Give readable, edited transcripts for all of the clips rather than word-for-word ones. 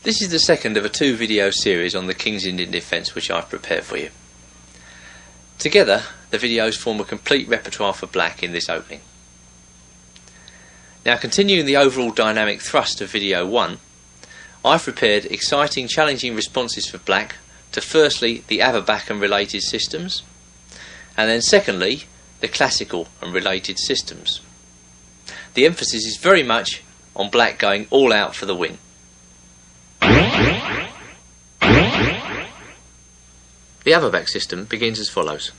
This is the second of a 2-video series on the King's Indian defence which I've prepared for you. Together, the videos form a complete repertoire for black in this opening. Now, continuing the overall dynamic thrust of video 1, I've prepared exciting, challenging responses for black to firstly the Avabak and related systems, and then secondly the classical and related systems. The emphasis is very much on black going all out for the win. The Avabak system begins as follows.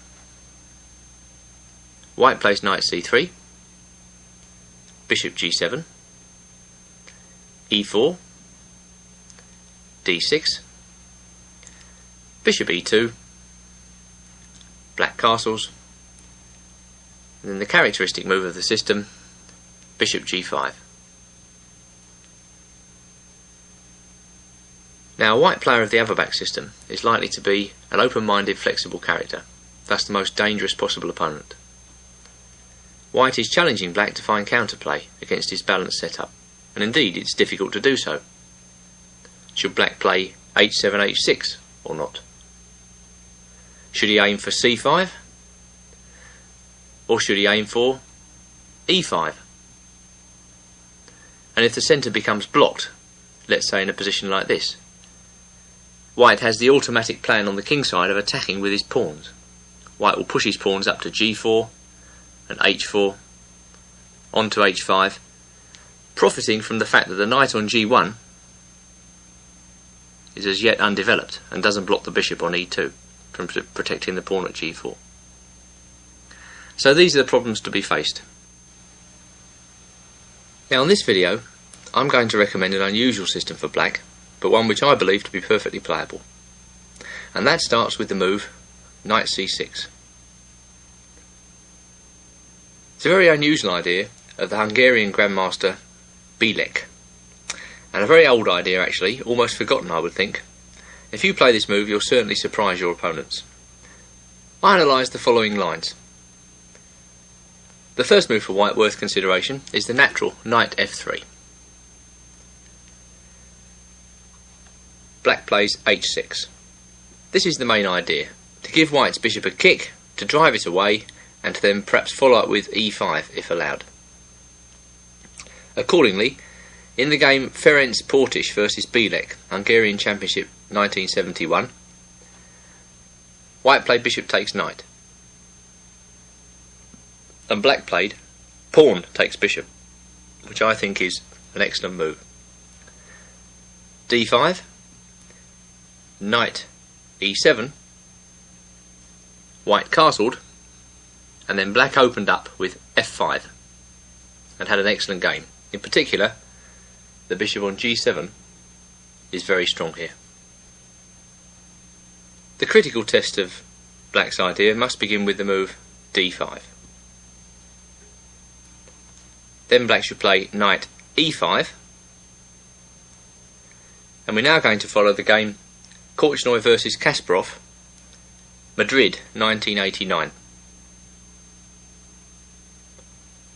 White plays knight c3, bishop g7, e4, d6, bishop e2, black castles, and then the characteristic move of the system, bishop g5. Now, a white player of the Avabak system is likely to be an open-minded, flexible character, thus the most dangerous possible opponent. White is challenging black to find counterplay against his balanced setup, and indeed it's difficult to do so. Should black play h7, h6 or not? Should he aim for c5? Or should he aim for e5? And if the centre becomes blocked, let's say in a position like this, White has the automatic plan on the king side of attacking with his pawns. White will push his pawns up to g4 and h4, on to h5, profiting from the fact that the knight on g1 is as yet undeveloped and doesn't block the bishop on e2 from protecting the pawn at g4. So these are the problems to be faced. Now, in this video I'm going to recommend an unusual system for black, but one which I believe to be perfectly playable, and that starts with the move knight c6. It's a very unusual idea of the Hungarian grandmaster Bilek, and a very old idea actually, almost forgotten I would think. If you play this move you'll certainly surprise your opponents. I analyse the following lines. The first move for white worth consideration is the natural knight f3. Black plays h6. This is the main idea, to give white's bishop a kick, to drive it away, and to then perhaps follow up with e5 if allowed. Accordingly, in the game Ferenc Portis vs Bilek, Hungarian Championship 1971, white played bishop takes knight, and black played pawn takes bishop, which I think is an excellent move. d5, knight e7, white castled, and then black opened up with f5 and had an excellent game. In particular, the bishop on g7 is very strong here. The critical test of black's idea must begin with the move d5. Then black should play knight e5, and we're now going to follow the game Korchnoi vs Kasparov, Madrid 1989.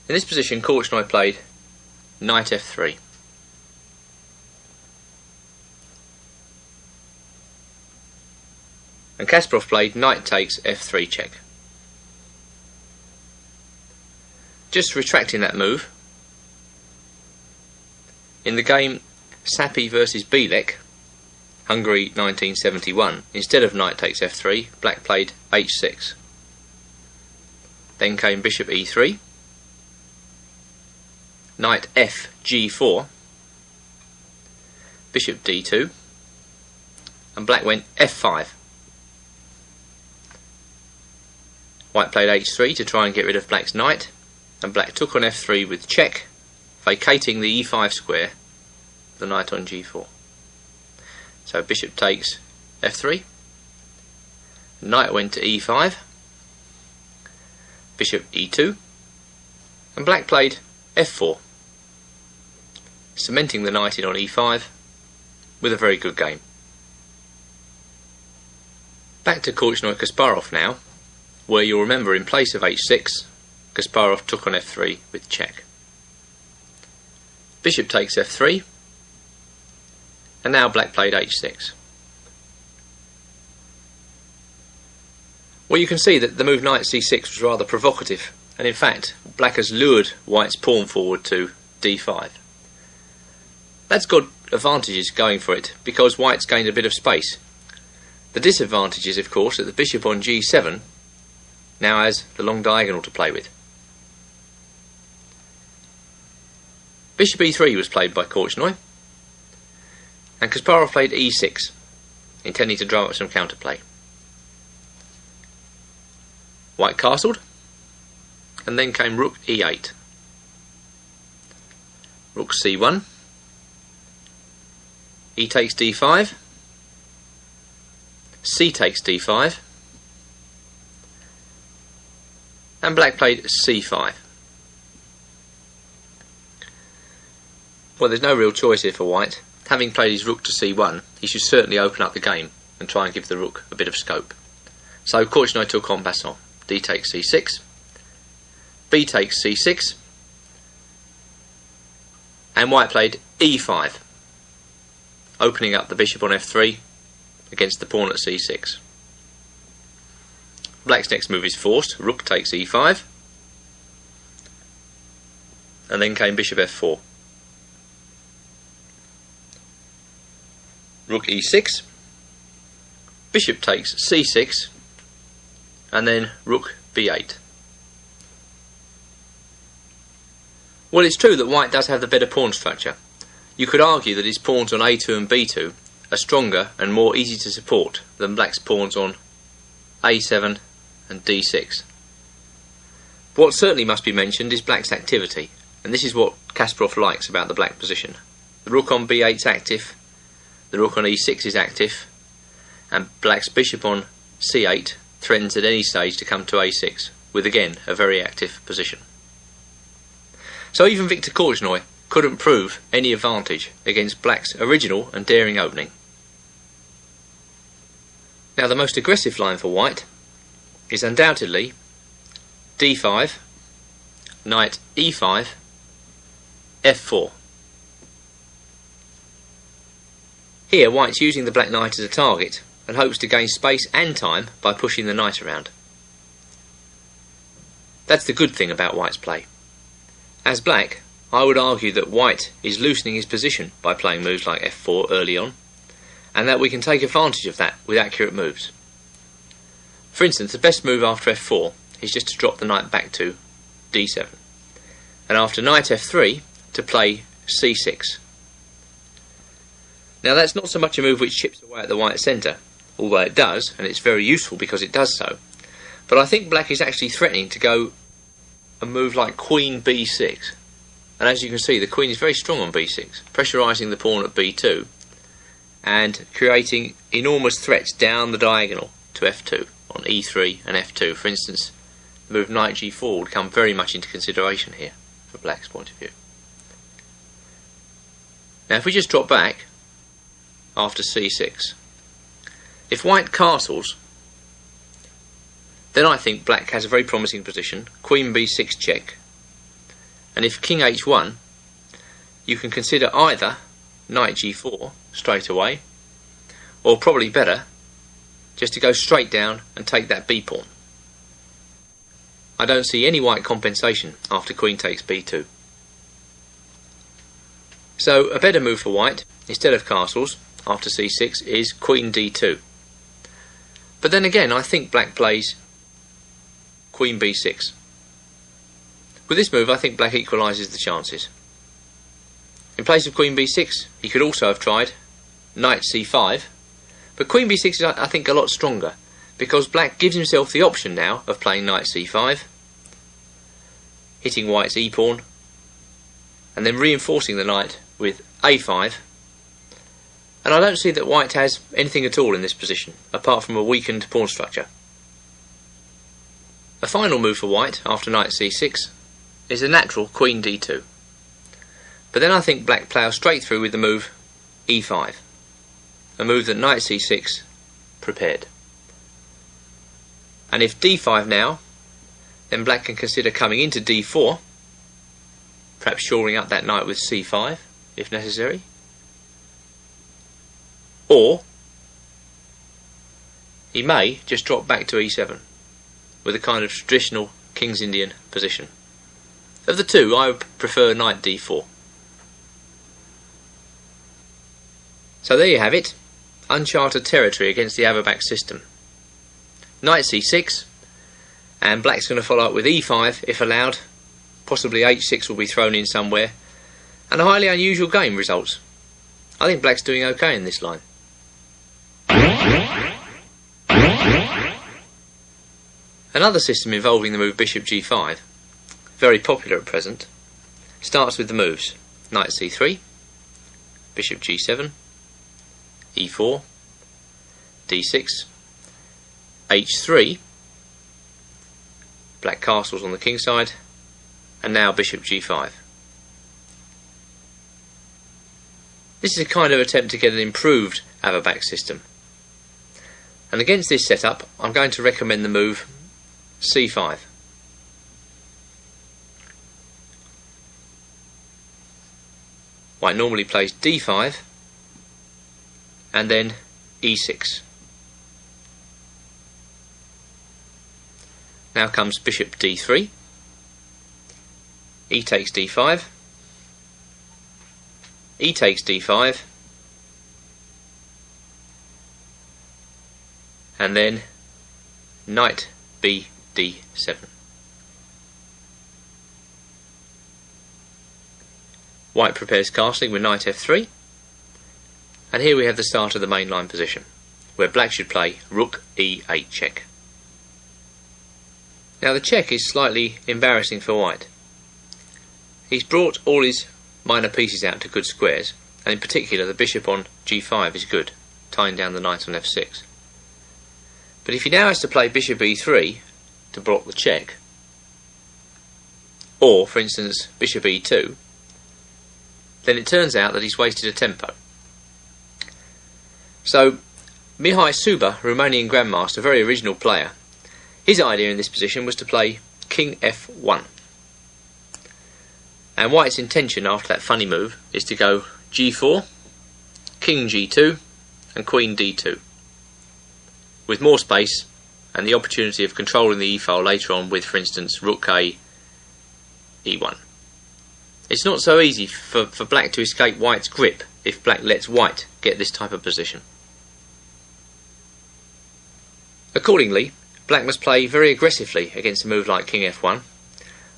In this position Korchnoi played knight f3. And Kasparov played knight takes f3 check. Just retracting that move, in the game Sappi vs Bilek, Hungary 1971, instead of knight takes f3, black played h6. Then came bishop e3, knight f g4, bishop d2, and black went f5. White played h3 to try and get rid of black's knight, and black took on f3 with check, vacating the e5 square, the knight on g4. So bishop takes f3, knight went to e5, bishop e2, and black played f4, cementing the knight in on e5 with a very good game. Back to Korchnoi-Kasparov now, where you'll remember in place of h6, Kasparov took on f3 with check. Bishop takes f3, And now black played h6. Well, you can see that the move knight c6 was rather provocative, and in fact black has lured white's pawn forward to d5. That's got advantages going for it, because white's gained a bit of space. The disadvantage is, of course, that the bishop on g7 now has the long diagonal to play with. Bishop e3 was played by Korchnoi, and Kasparov played e6, intending to drum up some counterplay. White castled, and then came rook e8. Rook c1, e takes d5, c takes d5, and black played c5. Well, there's no real choice here for white. Having played his rook to c1, he should certainly open up the game and try and give the rook a bit of scope. So Korchnoi took en passant. D takes c6, b takes c6, and white played e5, opening up the bishop on f3 against the pawn at c6. Black's next move is forced. Rook takes e5, and then came bishop f4. Rook e6, bishop takes c6, and then rook b8. Well, it's true that white does have the better pawn structure. You could argue that his pawns on a2 and b2 are stronger and more easy to support than black's pawns on a7 and d6. But what certainly must be mentioned is black's activity, and this is what Kasparov likes about the black position. The rook on b8 is active, the rook on e6 is active, and black's bishop on c8 threatens at any stage to come to a6, with again a very active position. So even Viktor Korchnoi couldn't prove any advantage against black's original and daring opening. Now the most aggressive line for white is undoubtedly d5, knight e5, f4. Here white's using the black knight as a target and hopes to gain space and time by pushing the knight around. That's the good thing about white's play. As black, I would argue that white is loosening his position by playing moves like f4 early on, and that we can take advantage of that with accurate moves. For instance, the best move after f4 is just to drop the knight back to d7, and after knight f3 to play c6. Now that's not so much a move which chips away at the white centre, although it does, and it's very useful because it does so. But I think black is actually threatening to go a move like queen b6. And as you can see, the queen is very strong on b6, pressurising the pawn at b2 and creating enormous threats down the diagonal to f2 on e3 and f2. For instance, the move knight g4 would come very much into consideration here from black's point of view. Now if we just drop back after c6, if white castles, then I think black has a very promising position. Queen b6 check, and if king h1, you can consider either knight g4 straight away, or probably better, just to go straight down and take that b pawn. I don't see any white compensation after queen takes b2. So a better move for white, instead of castles after c6, is queen d2. But then again, I think black plays queen b6. With this move, I think black equalises the chances. In place of queen b6, he could also have tried knight c5, but queen b6 is, I think, a lot stronger, because black gives himself the option now of playing knight c5, hitting white's e-pawn, and then reinforcing the knight with a5, and I don't see that white has anything at all in this position, apart from a weakened pawn structure. A final move for white after knight c6 is a natural queen d2. But then I think black plough straight through with the move e5, a move that knight c6 prepared. And if d5 now, then black can consider coming into d4, perhaps shoring up that knight with c5 if necessary. Or he may just drop back to e7 with a kind of traditional King's Indian position. Of the two, I would prefer knight d4. So there you have it, uncharted territory against the Averbach system. Knight c6, and black's going to follow up with e5 if allowed. Possibly h6 will be thrown in somewhere, and a highly unusual game results. I think black's doing okay in this line. Another system involving the move bishop g5, very popular at present, starts with the moves knight c3, bishop g7, e4, d6, h3, black castles on the king side, and now bishop g5. This is a kind of attempt to get an improved Averbach system. And against this setup, I'm going to recommend the move c5. White normally plays d5 and then e6. Now comes bishop d3, e takes d5, e takes d5, and then knight b d7. White prepares castling with knight f3, and here we have the start of the main line position, where black should play rook e8 check. Now the check is slightly embarrassing for white. He's brought all his minor pieces out to good squares, and in particular the bishop on g5 is good, tying down the knight on f6. But if he now has to play bishop e3 to block the check, or for instance bishop e2, then it turns out that he's wasted a tempo. So Mihai Suba, Romanian grandmaster, very original player, his idea in this position was to play king f1. And white's intention after that funny move is to go g4, king g2 and queen d2, with more space and the opportunity of controlling the e-file later on with, for instance, rook a e1. It's not so easy for black to escape white's grip if black lets white get this type of position. Accordingly, black must play very aggressively against a move like king f1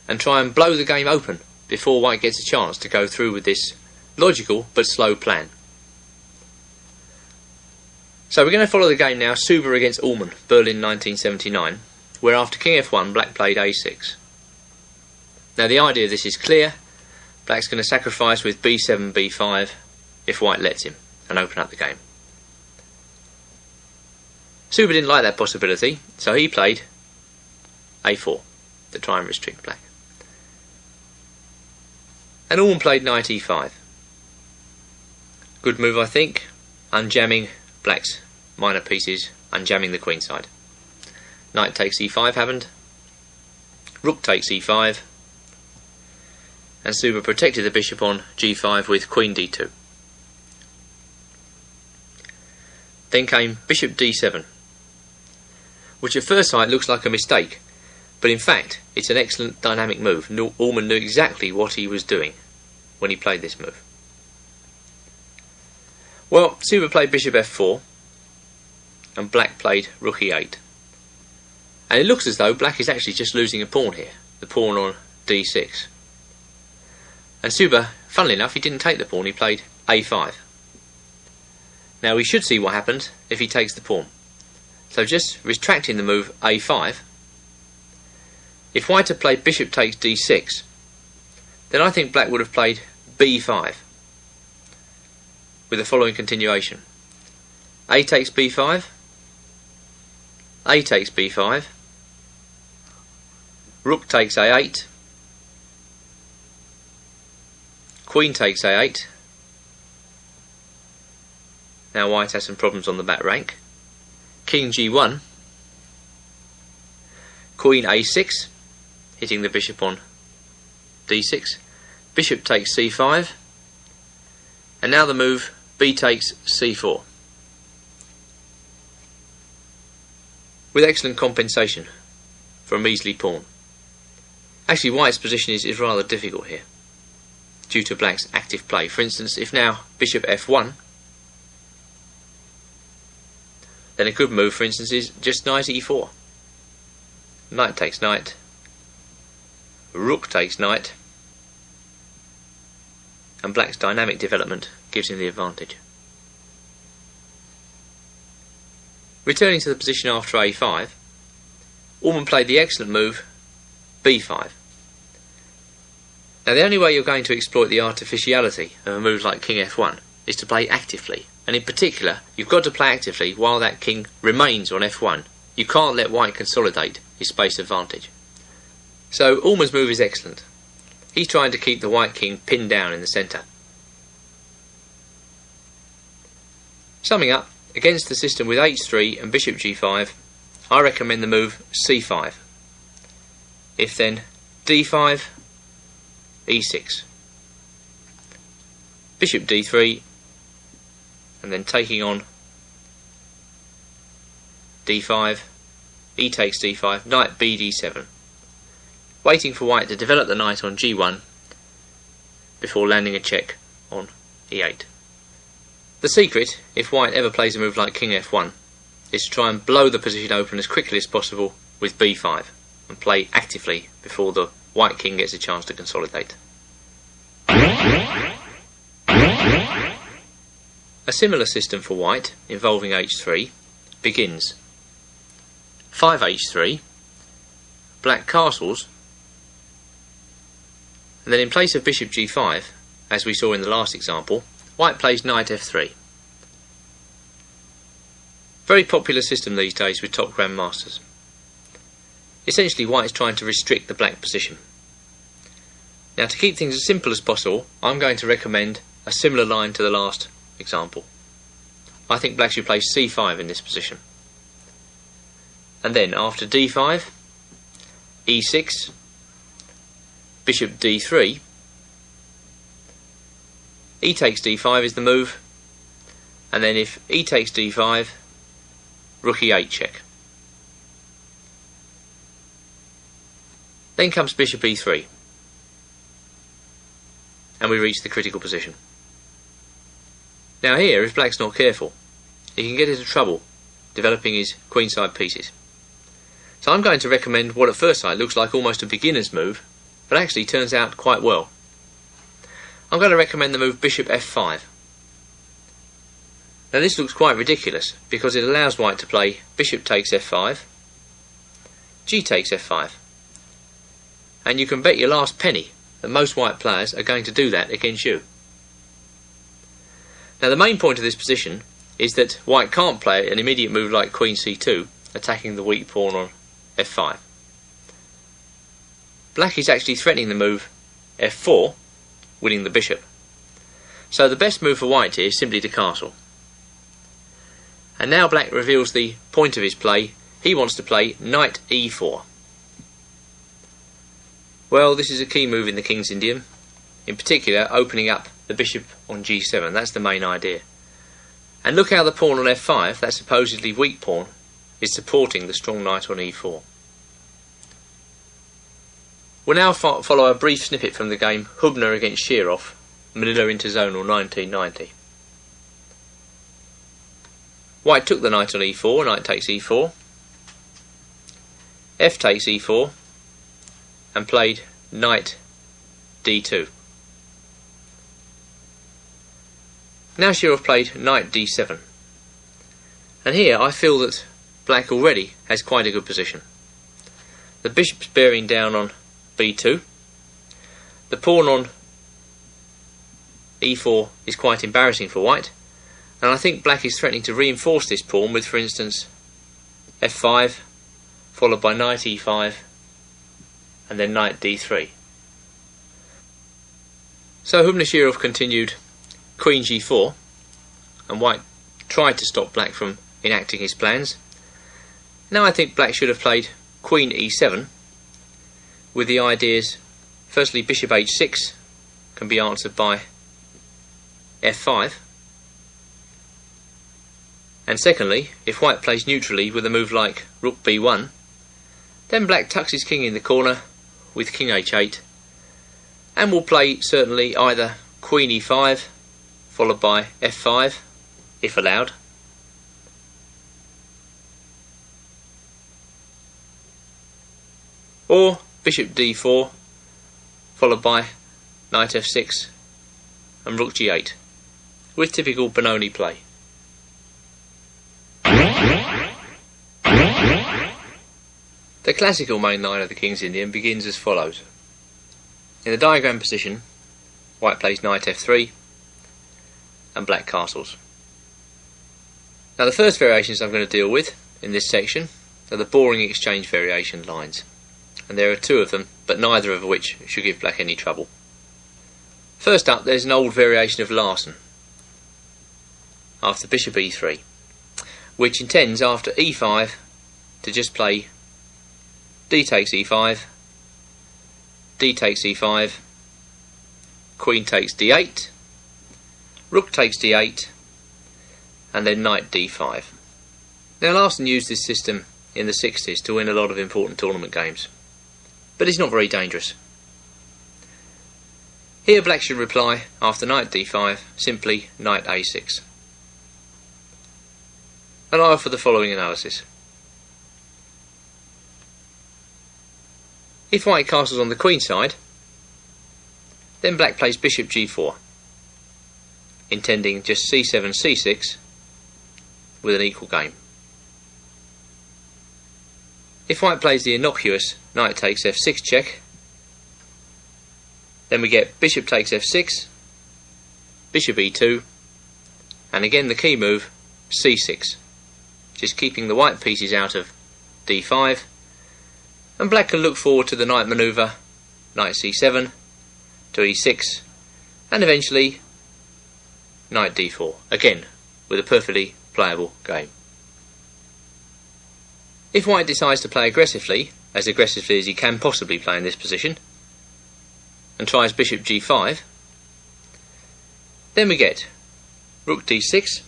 and try and blow the game open before white gets a chance to go through with this logical but slow plan. So we're going to follow the game now, Suba against Ullmann, Berlin 1979, where after king f1 black played a6. Now the idea of this is clear. Black's going to sacrifice with b7, b5 if white lets him and open up the game. Suba didn't like that possibility, so he played a4 to try and restrict black. And Ullmann played knight e5. Good move, I think, unjamming black's minor pieces, unjamming the queen side. Knight takes e5 happened, rook takes e5, and Suba protected the bishop on g5 with queen d2. Then came bishop d7, which at first sight looks like a mistake, but in fact it's an excellent dynamic move. Ullmann knew exactly what he was doing when he played this move. Well, Suba played bishop f4 and black played rook e8, and it looks as though black is actually just losing a pawn here, the pawn on d6. And Suba, funnily enough, he didn't take the pawn, he played a5. Now we should see what happens if he takes the pawn. So just retracting the move a5, if white had played bishop takes d6, then I think black would have played b5 with the following continuation. A takes b5, A takes b5, rook takes a8, queen takes a8. Now white has some problems on the back rank. King g1, queen a6, hitting the bishop on d6, bishop takes c5, and now the move b takes c4. with excellent compensation for a measly pawn. Actually, white's position is rather difficult here, due to black's active play. For instance, if now bishop f1, then a good move, for instance, is just knight e4. Knight takes knight, rook takes knight, and black's dynamic development gives him the advantage. Returning to the position after a5, Allman played the excellent move b5. Now the only way you're going to exploit the artificiality of a move like king f1 is to play actively, and in particular you've got to play actively while that king remains on f1. You can't let white consolidate his space advantage. So Allman's move is excellent. He's trying to keep the white king pinned down in the centre. Summing up, against the system with h3 and bishop g5, I recommend the move c5. If then d5, e6, bishop d3, and then taking on d5, e takes d5, knight b d7, waiting for white to develop the knight on g1 before landing a check on e8. The secret, if white ever plays a move like king f1, is to try and blow the position open as quickly as possible with b5 and play actively before the white king gets a chance to consolidate. A similar system for white, involving h3, begins 5h3, black castles, and then in place of bishop g5, as we saw in the last example, white plays knight f3. Very popular system these days with top grandmasters. Essentially white is trying to restrict the black position. Now to keep things as simple as possible, I'm going to recommend a similar line to the last example. I think black should play c5 in this position. And then after d5, e6, bishop d3, e takes d5 is the move, and then if e takes d5, rook e8 check. Then comes bishop e3, and we reach the critical position. Now here, if black's not careful, he can get into trouble developing his queenside pieces. So I'm going to recommend what at first sight looks like almost a beginner's move, but actually turns out quite well. I'm going to recommend the move bishop f5. Now this looks quite ridiculous because it allows white to play bishop takes f5, g takes f5, and you can bet your last penny that most white players are going to do that against you. Now the main point of this position is that white can't play an immediate move like queen c2, attacking the weak pawn on f5. Black is actually threatening the move f4, winning the bishop. So the best move for white here is simply to castle. And now black reveals the point of his play. He wants to play knight e4. Well, this is a key move in the King's Indian, in particular opening up the bishop on g7. That's the main idea. And look how the pawn on f5, that supposedly weak pawn, is supporting the strong knight on e4. We'll now follow a brief snippet from the game Hubner against Shirov, Manila Interzonal 1990. White took the knight on e4, knight takes e4, f takes e4, and played knight d2. Now Shirov played knight d7, and here I feel that black already has quite a good position. The bishop's bearing down on b2, the pawn on e4 is quite embarrassing for white, and I think black is threatening to reinforce this pawn with, for instance, f5, followed by knight e5, and then knight d3. So Hubner-Shirov continued queen g4, and white tried to stop black from enacting his plans. Now I think black should have played queen e7, with the ideas, firstly bishop h6 can be answered by f5, And secondly, if white plays neutrally with a move like rook b1, then black tucks his king in the corner with king h8, and will play certainly either queen e5 followed by f5 if allowed, or bishop d4 followed by knight f6 and rook g8 with typical Benoni play. The classical main line of the King's Indian begins as follows. In the diagram position, white plays knight f3 and black castles. Now the first variations I'm going to deal with in this section are the boring exchange variation lines, and there are two of them, but neither of which should give black any trouble. First up, there's an old variation of Larsen after bishop e3, which intends after e5 to just play d takes e5, d takes e5, queen takes d8, rook takes d8, and then knight d5. Now Larsen used this system in the 60s to win a lot of important tournament games, but it's not very dangerous. Here black should reply after knight d5 simply knight a6. And I offer the following analysis. If white castles on the queen side, then black plays bishop g4, intending just c7, c6 with an equal game. If white plays the innocuous knight takes f6 check, then we get bishop takes f6, bishop e2, and again the key move c6, just keeping the white pieces out of d5, and black can look forward to the knight manoeuvre, knight c7 to e6, and eventually knight d4, again with a perfectly playable game. If white decides to play aggressively as he can possibly play in this position, and tries bishop g5, then we get rook d6,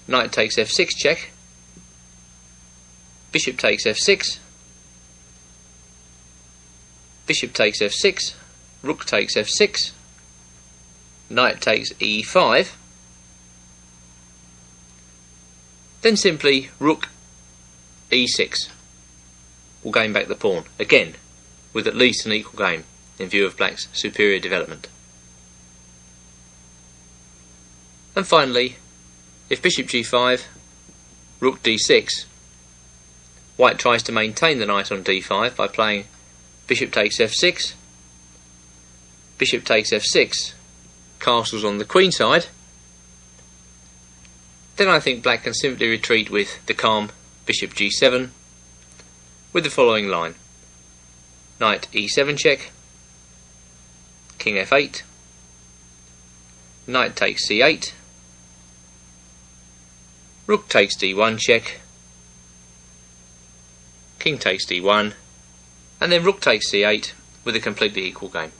knight takes f6 check, bishop takes f6, bishop takes f6, rook takes f6, knight takes e5, then simply rook e6 will gain back the pawn, again with at least an equal game in view of black's superior development. And finally, if bishop g5, rook d6, white tries to maintain the knight on d5 by playing bishop takes f6, bishop takes f6, castles on the queen side, then I think black can simply retreat with the calm bishop g7 with the following line: knight e7 check, king f8, knight takes c8, rook takes d1 check, king takes d1, and then rook takes c8 with a completely equal game.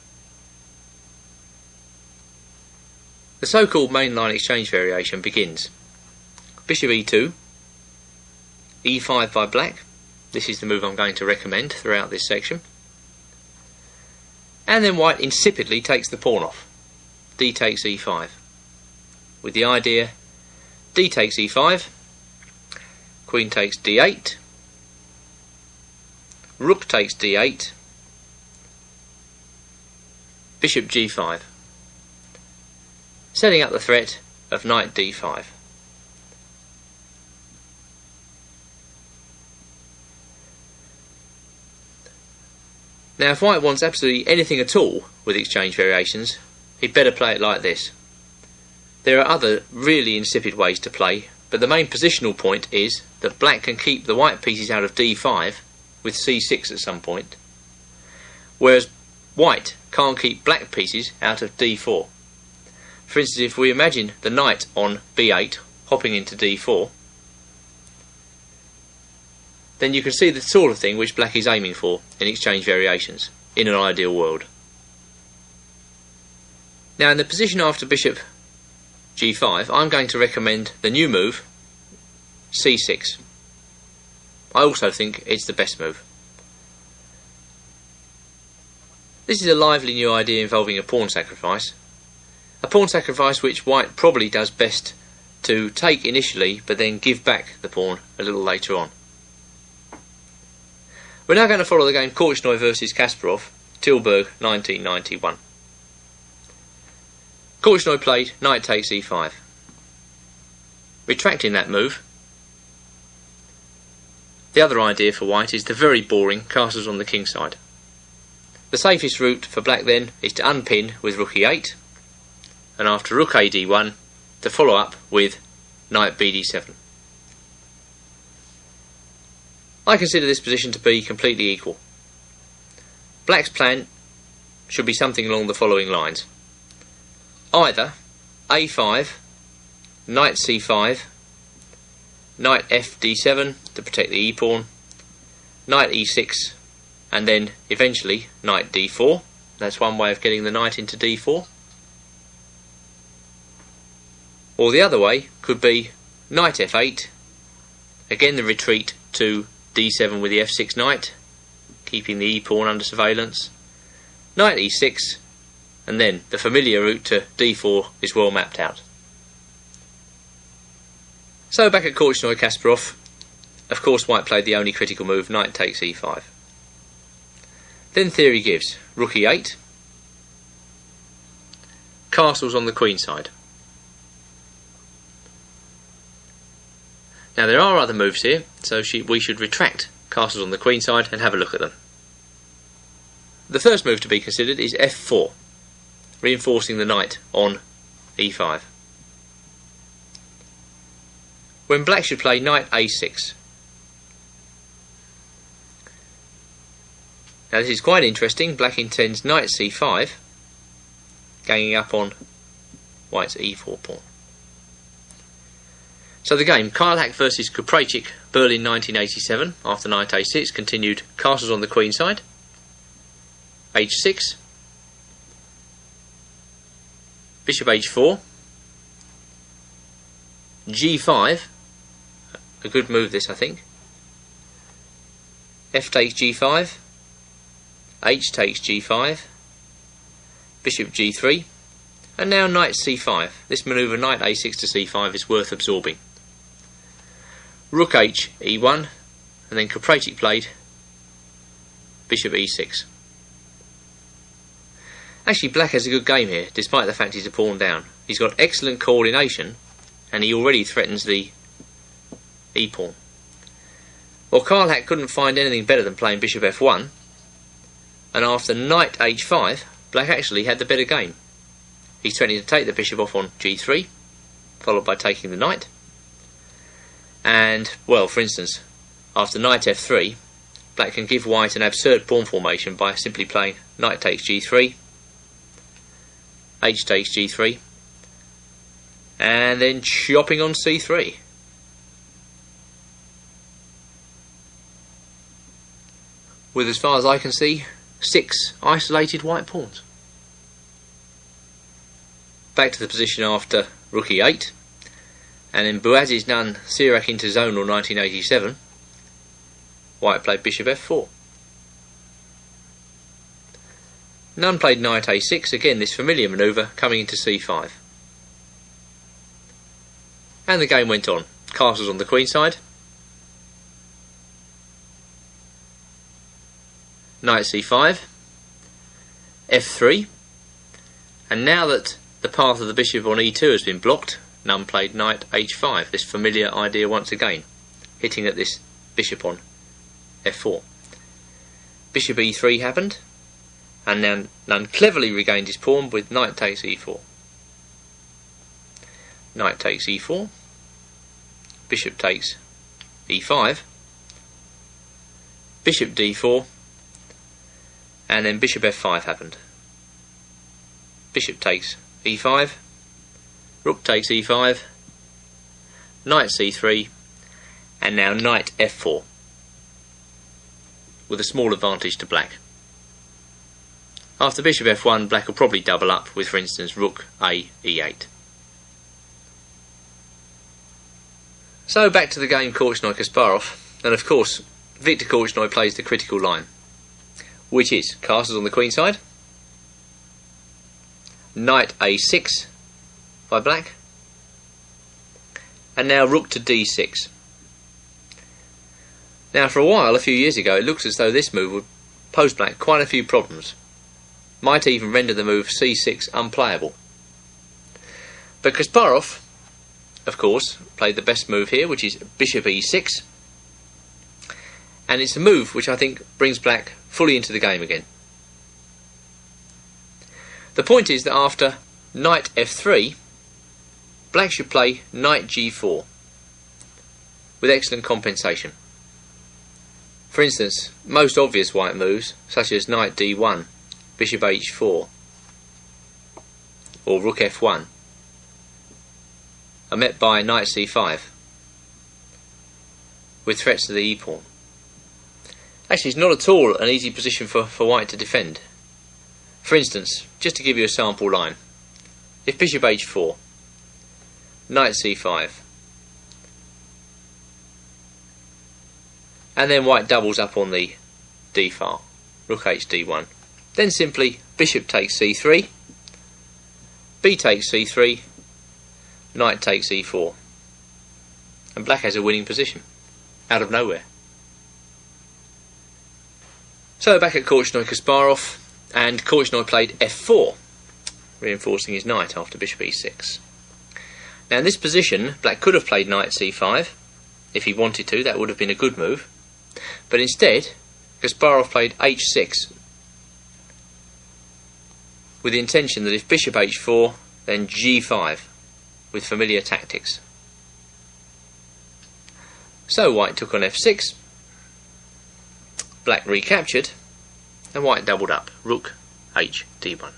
The so-called main line exchange variation begins bishop e2, e5 by black. This is the move I'm going to recommend throughout this section. And then white insipidly takes the pawn off, d takes e5, with the idea d takes e5, queen takes d8, rook takes d8, bishop g5, setting up the threat of knight d5. Now if white wants absolutely anything at all with exchange variations, he'd better play it like this. There are other really insipid ways to play, but the main positional point is that black can keep the white pieces out of d5 with c6 at some point, whereas white can't keep black pieces out of d4. For instance, if we imagine the knight on b8 hopping into d4, then you can see the sort of thing which black is aiming for in exchange variations, in an ideal world. Now in the position after bishop g5, I'm going to recommend the new move, c6. I also think it's the best move. This is a lively new idea involving a pawn sacrifice. A pawn sacrifice which white probably does best to take initially, but then give back the pawn a little later on. We're now going to follow the game Korchnoi versus Kasparov, Tilburg 1991. Korchnoi played knight takes e5. Retracting that move, the other idea for white is the very boring castles on the king side. The safest route for black then is to unpin with rook e8, and after rook a d1 to follow up with knight bd7. I consider this position to be completely equal. Black's plan should be something along the following lines. Either a5, knight c5, knight fd7 to protect the e-pawn, knight e6, and then eventually knight d4. That's one way of getting the knight into d4. Or the other way could be knight f8, again the retreat to d7 with the f6 knight, keeping the e-pawn under surveillance, knight e6, and then the familiar route to d4 is well mapped out. So back at Korchnoi Kasparov, of course white played the only critical move, knight takes e5. Then theory gives rook e8, castles on the queen side. Now there are other moves here, so we should retract castles on the queen side and have a look at them. The first move to be considered is f4, reinforcing the knight on e5. When black should play knight a6. Now this is quite interesting. Black intends knight c5, ganging up on white's e4 pawn. So the game, Karlak versus Kuprejcik, Berlin 1987, after knight a6, continued castles on the queen side, h6, bishop h4, g5, a good move this I think, f takes g5, h takes g5, bishop g3, and now knight c5. This manoeuvre knight a6 to c5 is worth absorbing. Rook h e1, and then Kuprejcik played bishop e6. Actually black has a good game here, despite the fact he's a pawn down. He's got excellent coordination, and he already threatens the e-pawn. Well, Karlak couldn't find anything better than playing bishop f1, and after knight h5, black actually had the better game. He's threatening to take the bishop off on g3, followed by taking the knight. And, well, for instance, after knight f3, black can give white an absurd pawn formation by simply playing knight takes g3, h takes g3, and then chopping on c3. With, as far as I can see, 6 isolated white pawns. Back to the position after rook e8, and in Buaz's Nun Sirac Interzonal 1987, white played bishop f4. Nunn played knight a6, again this familiar manoeuvre coming into c5. And the game went on. Castles on the queen side, knight c5, f3, and now that the path of the bishop on e2 has been blocked, Nunn played knight h5, this familiar idea once again, hitting at this bishop on f4. Bishop e3 happened, and now Nunn cleverly regained his pawn with knight takes e4. Knight takes e4, bishop takes e5, bishop d4, and then bishop f5 happened. Bishop takes e5, rook takes e5, knight c3, and now knight f4, with a small advantage to black. After bishop f1, black will probably double up with, for instance, rook a e8. So back to the game Korchnoi-Kasparov, and of course Viktor Korchnoi plays the critical line, which is castles on the queen side, knight a6 by black, and now rook to d6. Now for a while, a few years ago, it looks as though this move would pose black quite a few problems, might even render the move c6 unplayable. But Kasparov, of course, played the best move here, which is bishop e6, and it's a move which I think brings black fully into the game again. The point is that after knight f3, black should play knight g4 with excellent compensation. For instance, most obvious white moves, such as knight d1, bishop h4, or rook f1, are met by knight c5, with threats to the e-pawn. Actually, it's not at all an easy position for white to defend. For instance, just to give you a sample line, if bishop h4, knight c5, and then white doubles up on the d file, rook h d1, then simply bishop takes c3, b takes c3, knight takes e4, and black has a winning position out of nowhere. So back at Korchnoi-Kasparov, and Korchnoi played f4, reinforcing his knight after bishop e6. Now in this position, black could have played knight c5 if he wanted to. That would have been a good move, but instead Kasparov played h6 with the intention that if bishop h4, then g5 with familiar tactics. So white took on f6, black recaptured, and white doubled up, rook h d1.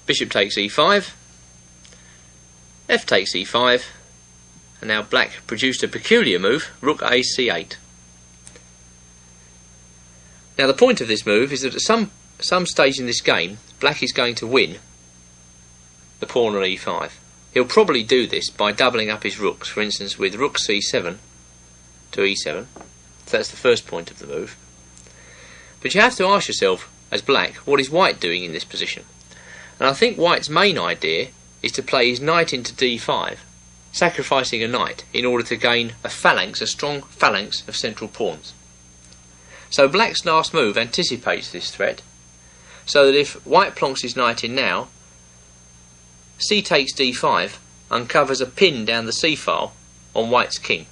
Bishop takes e5, f takes e5, and now black produced a peculiar move, rook a c8. Now the point of this move is that at some stage in this game, black is going to win the pawn on e5. He'll probably do this by doubling up his rooks, for instance with rook c7 to e7. So that's the first point of the move. But you have to ask yourself, as black, what is white doing in this position? And I think white's main idea is to play his knight into d5, sacrificing a knight in order to gain a strong phalanx of central pawns. So black's last move anticipates this threat, so that if white plonks his knight in now, c takes d5 uncovers a pin down the c-file on white's king.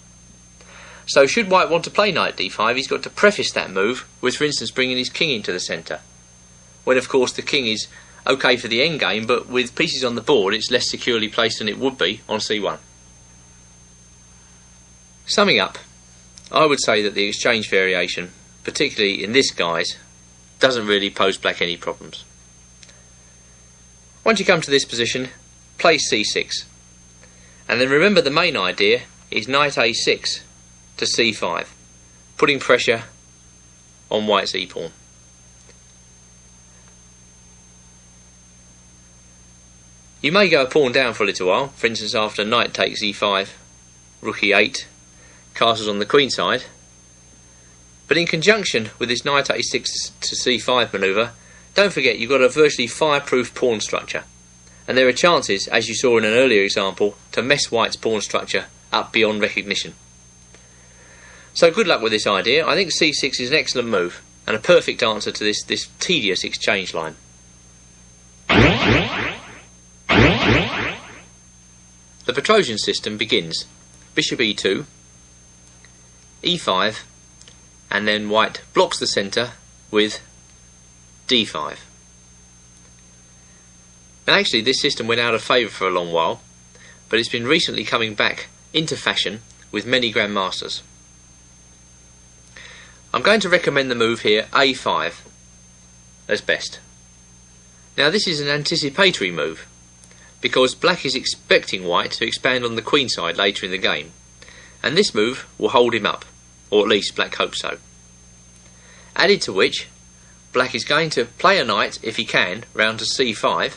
So should white want to play knight d5, he's got to preface that move with, for instance, bringing his king into the centre, when of course the king is okay for the endgame, but with pieces on the board it's less securely placed than it would be on c1. Summing up, I would say that the exchange variation, particularly in this guise, doesn't really pose black any problems. Once you come to this position, play c6, and then remember the main idea is knight a6 to c5, putting pressure on white's e-pawn. You may go a pawn down for a little while, for instance after knight takes e5, rook e8, castles on the queen side, but in conjunction with this knight a6 to c5 manoeuvre, don't forget you've got a virtually fireproof pawn structure, and there are chances, as you saw in an earlier example, to mess white's pawn structure up beyond recognition. So good luck with this idea. I think c6 is an excellent move and a perfect answer to this tedious exchange line. The Petrosian system begins bishop e2, e5, and then white blocks the centre with d5. Now actually this system went out of favour for a long while, but it's been recently coming back into fashion with many grandmasters. I'm going to recommend the move here a5 as best. Now this is an anticipatory move, because black is expecting white to expand on the queen side later in the game, and this move will hold him up, or at least black hopes so. Added to which, black is going to play a knight, if he can, round to c5,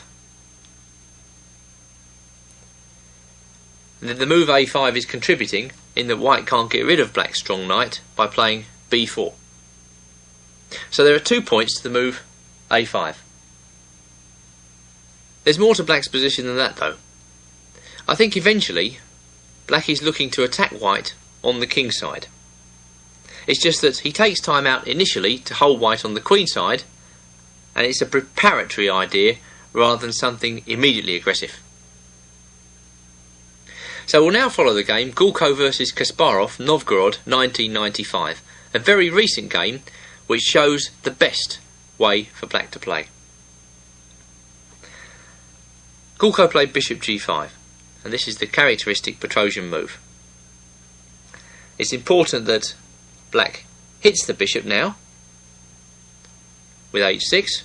And then the move a5 is contributing in that white can't get rid of black's strong knight by playing b4. So there are 2 points to the move a5. There's more to black's position than that though. I think eventually black is looking to attack white on the king side. It's just that he takes time out initially to hold white on the queen side, and it's a preparatory idea rather than something immediately aggressive. So we'll now follow the game Gulko versus Kasparov, Novgorod 1995, a very recent game which shows the best way for black to play. Gulko played bishop g5, and this is the characteristic Petrosian move. It's important that black hits the bishop now with h6.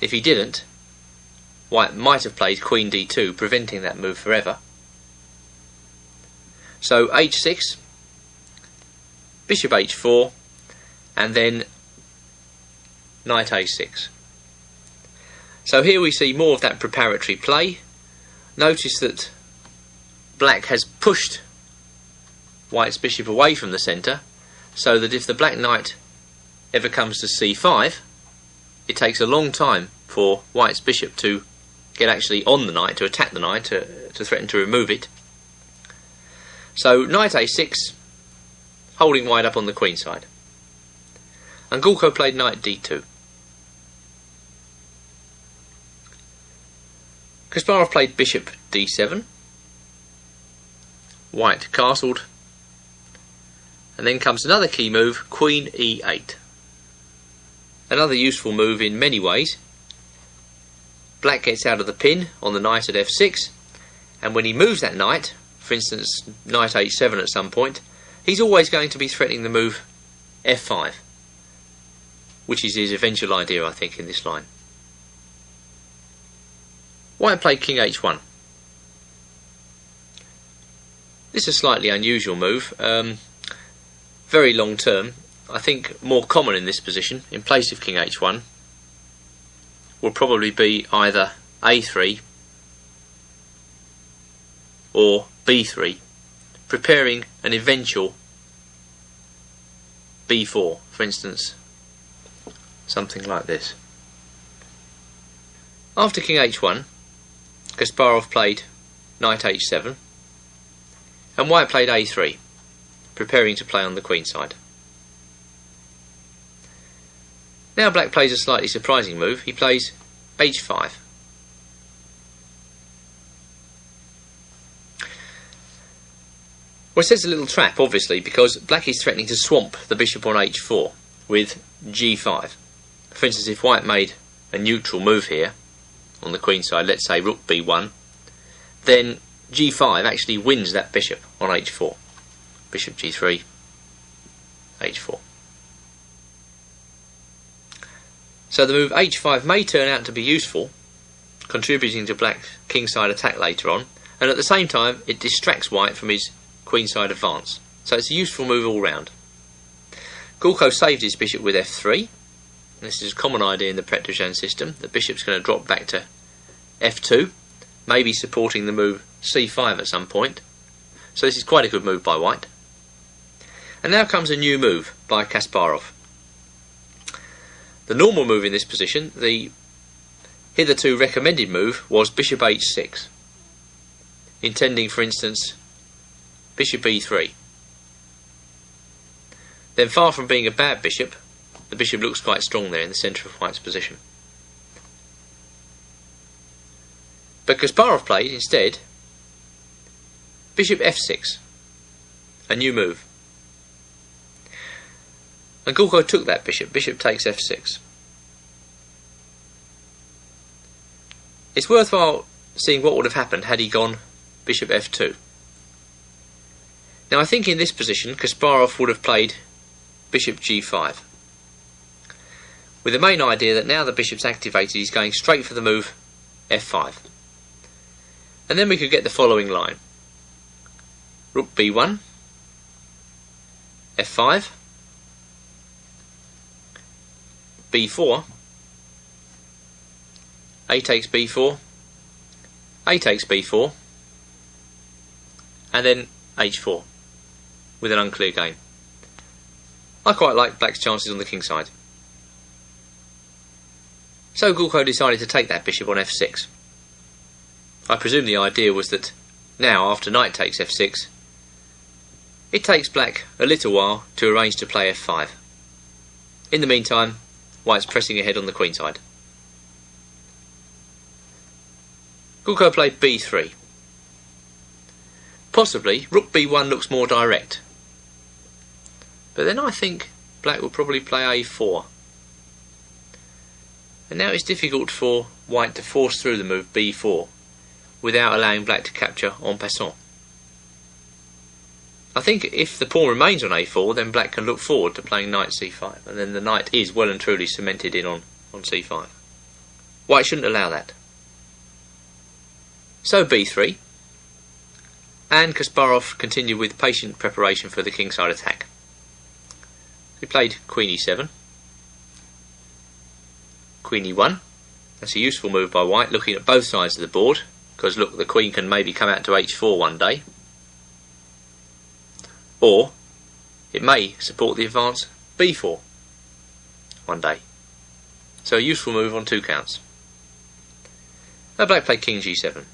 If he didn't, white might have played queen d2, preventing that move forever. So h6, bishop h4, and then knight a6. So here we see more of that preparatory play. Notice that black has pushed white's bishop away from the centre, so that if the black knight ever comes to c5, it takes a long time for white's bishop to get actually on the knight, to attack the knight, to threaten to remove it. So knight a6, holding white up on the queen side. And Gulko played knight d2. Kasparov played bishop d7. White castled. And then comes another key move, queen e8. Another useful move in many ways. Black gets out of the pin on the knight at f6, and when he moves that knight, for instance knight h7 at some point, he's always going to be threatening the move f5, which is his eventual idea, I think, in this line. White played king h1. This is a slightly unusual move, very long term. I think more common in this position, in place of king h1, will probably be either a3 or b3, preparing an eventual b4, for instance, something like this. After king h1, Kasparov played knight h7, and white played a3, preparing to play on the queen side. Now black plays a slightly surprising move. He plays h5. Well, it sets a little trap, obviously, because black is threatening to swamp the bishop on h4 with g5. For instance, if white made a neutral move here on the queen side, let's say rook b1, then g5 actually wins that bishop on h4. Bishop g3, h4. So the move h5 may turn out to be useful, contributing to black's kingside attack later on, and at the same time it distracts white from his queenside advance. So it's a useful move all round. Gulko saved his bishop with f3. And this is a common idea in the Petrosian system. The bishop's going to drop back to f2, maybe supporting the move c5 at some point. So this is quite a good move by white. And now comes a new move by Kasparov. The normal move in this position, the hitherto recommended move, was bishop h6, intending, for instance, bishop e3. Then, far from being a bad bishop, the bishop looks quite strong there in the centre of white's position. But Kasparov played, instead, bishop f6, a new move. And Gulko took that bishop. Bishop takes f6. It's worthwhile seeing what would have happened had he gone bishop f2. Now I think in this position Kasparov would have played bishop g5, with the main idea that now the bishop's activated he's going straight for the move f5. And then we could get the following line. Rook b1, f5, b4, a takes b4, a takes b4, and then h4 with an unclear game. I quite like black's chances on the king side. So Gulko decided to take that bishop on f6. I presume the idea was that now, after knight takes f6, it takes black a little while to arrange to play f5. In the meantime, white's pressing ahead on the queen side. Gulko played b3. Possibly, rook b1 looks more direct. But then I think black will probably play a4. And now it's difficult for white to force through the move b4 without allowing black to capture en passant. I think if the pawn remains on a4, then black can look forward to playing knight c5, and then the knight is well and truly cemented in on c5. White shouldn't allow that. So b3, and Kasparov continued with patient preparation for the kingside attack. He played queen e7, queen e1. That's a useful move by white, looking at both sides of the board, because look, the queen can maybe come out to h4 one day, or it may support the advance b4 one day. So a useful move on two counts. Now black played king g7.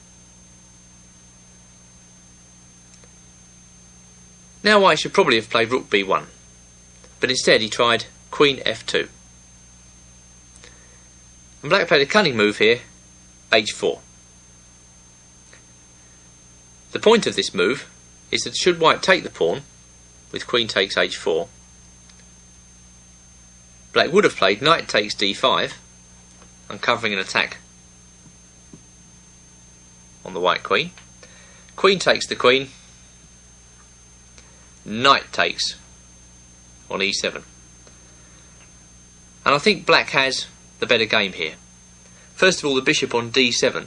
Now white should probably have played rook b1, but instead he tried queen f2. And black played a cunning move here, h4. The point of this move is that should white take the pawn, with queen takes h4, black would have played knight takes d5, uncovering an attack on the white queen. Queen takes the queen, knight takes on e7. And I think black has the better game here. First of all, the bishop on d7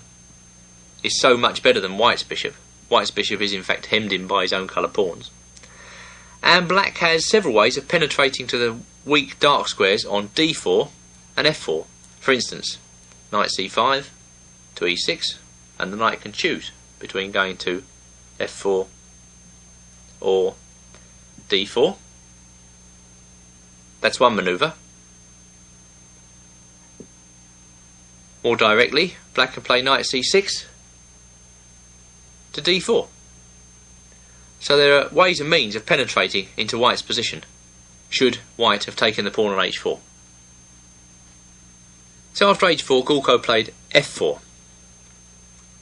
is so much better than white's bishop. White's bishop is in fact hemmed in by his own colour pawns. And black has several ways of penetrating to the weak dark squares on d4 and f4. For instance, knight c5 to e6, and the knight can choose between going to f4 or d4. That's one manoeuvre. More directly, black can play knight c6 to d4. So there are ways and means of penetrating into white's position, should white have taken the pawn on h4. So after h4, Gulko played f4,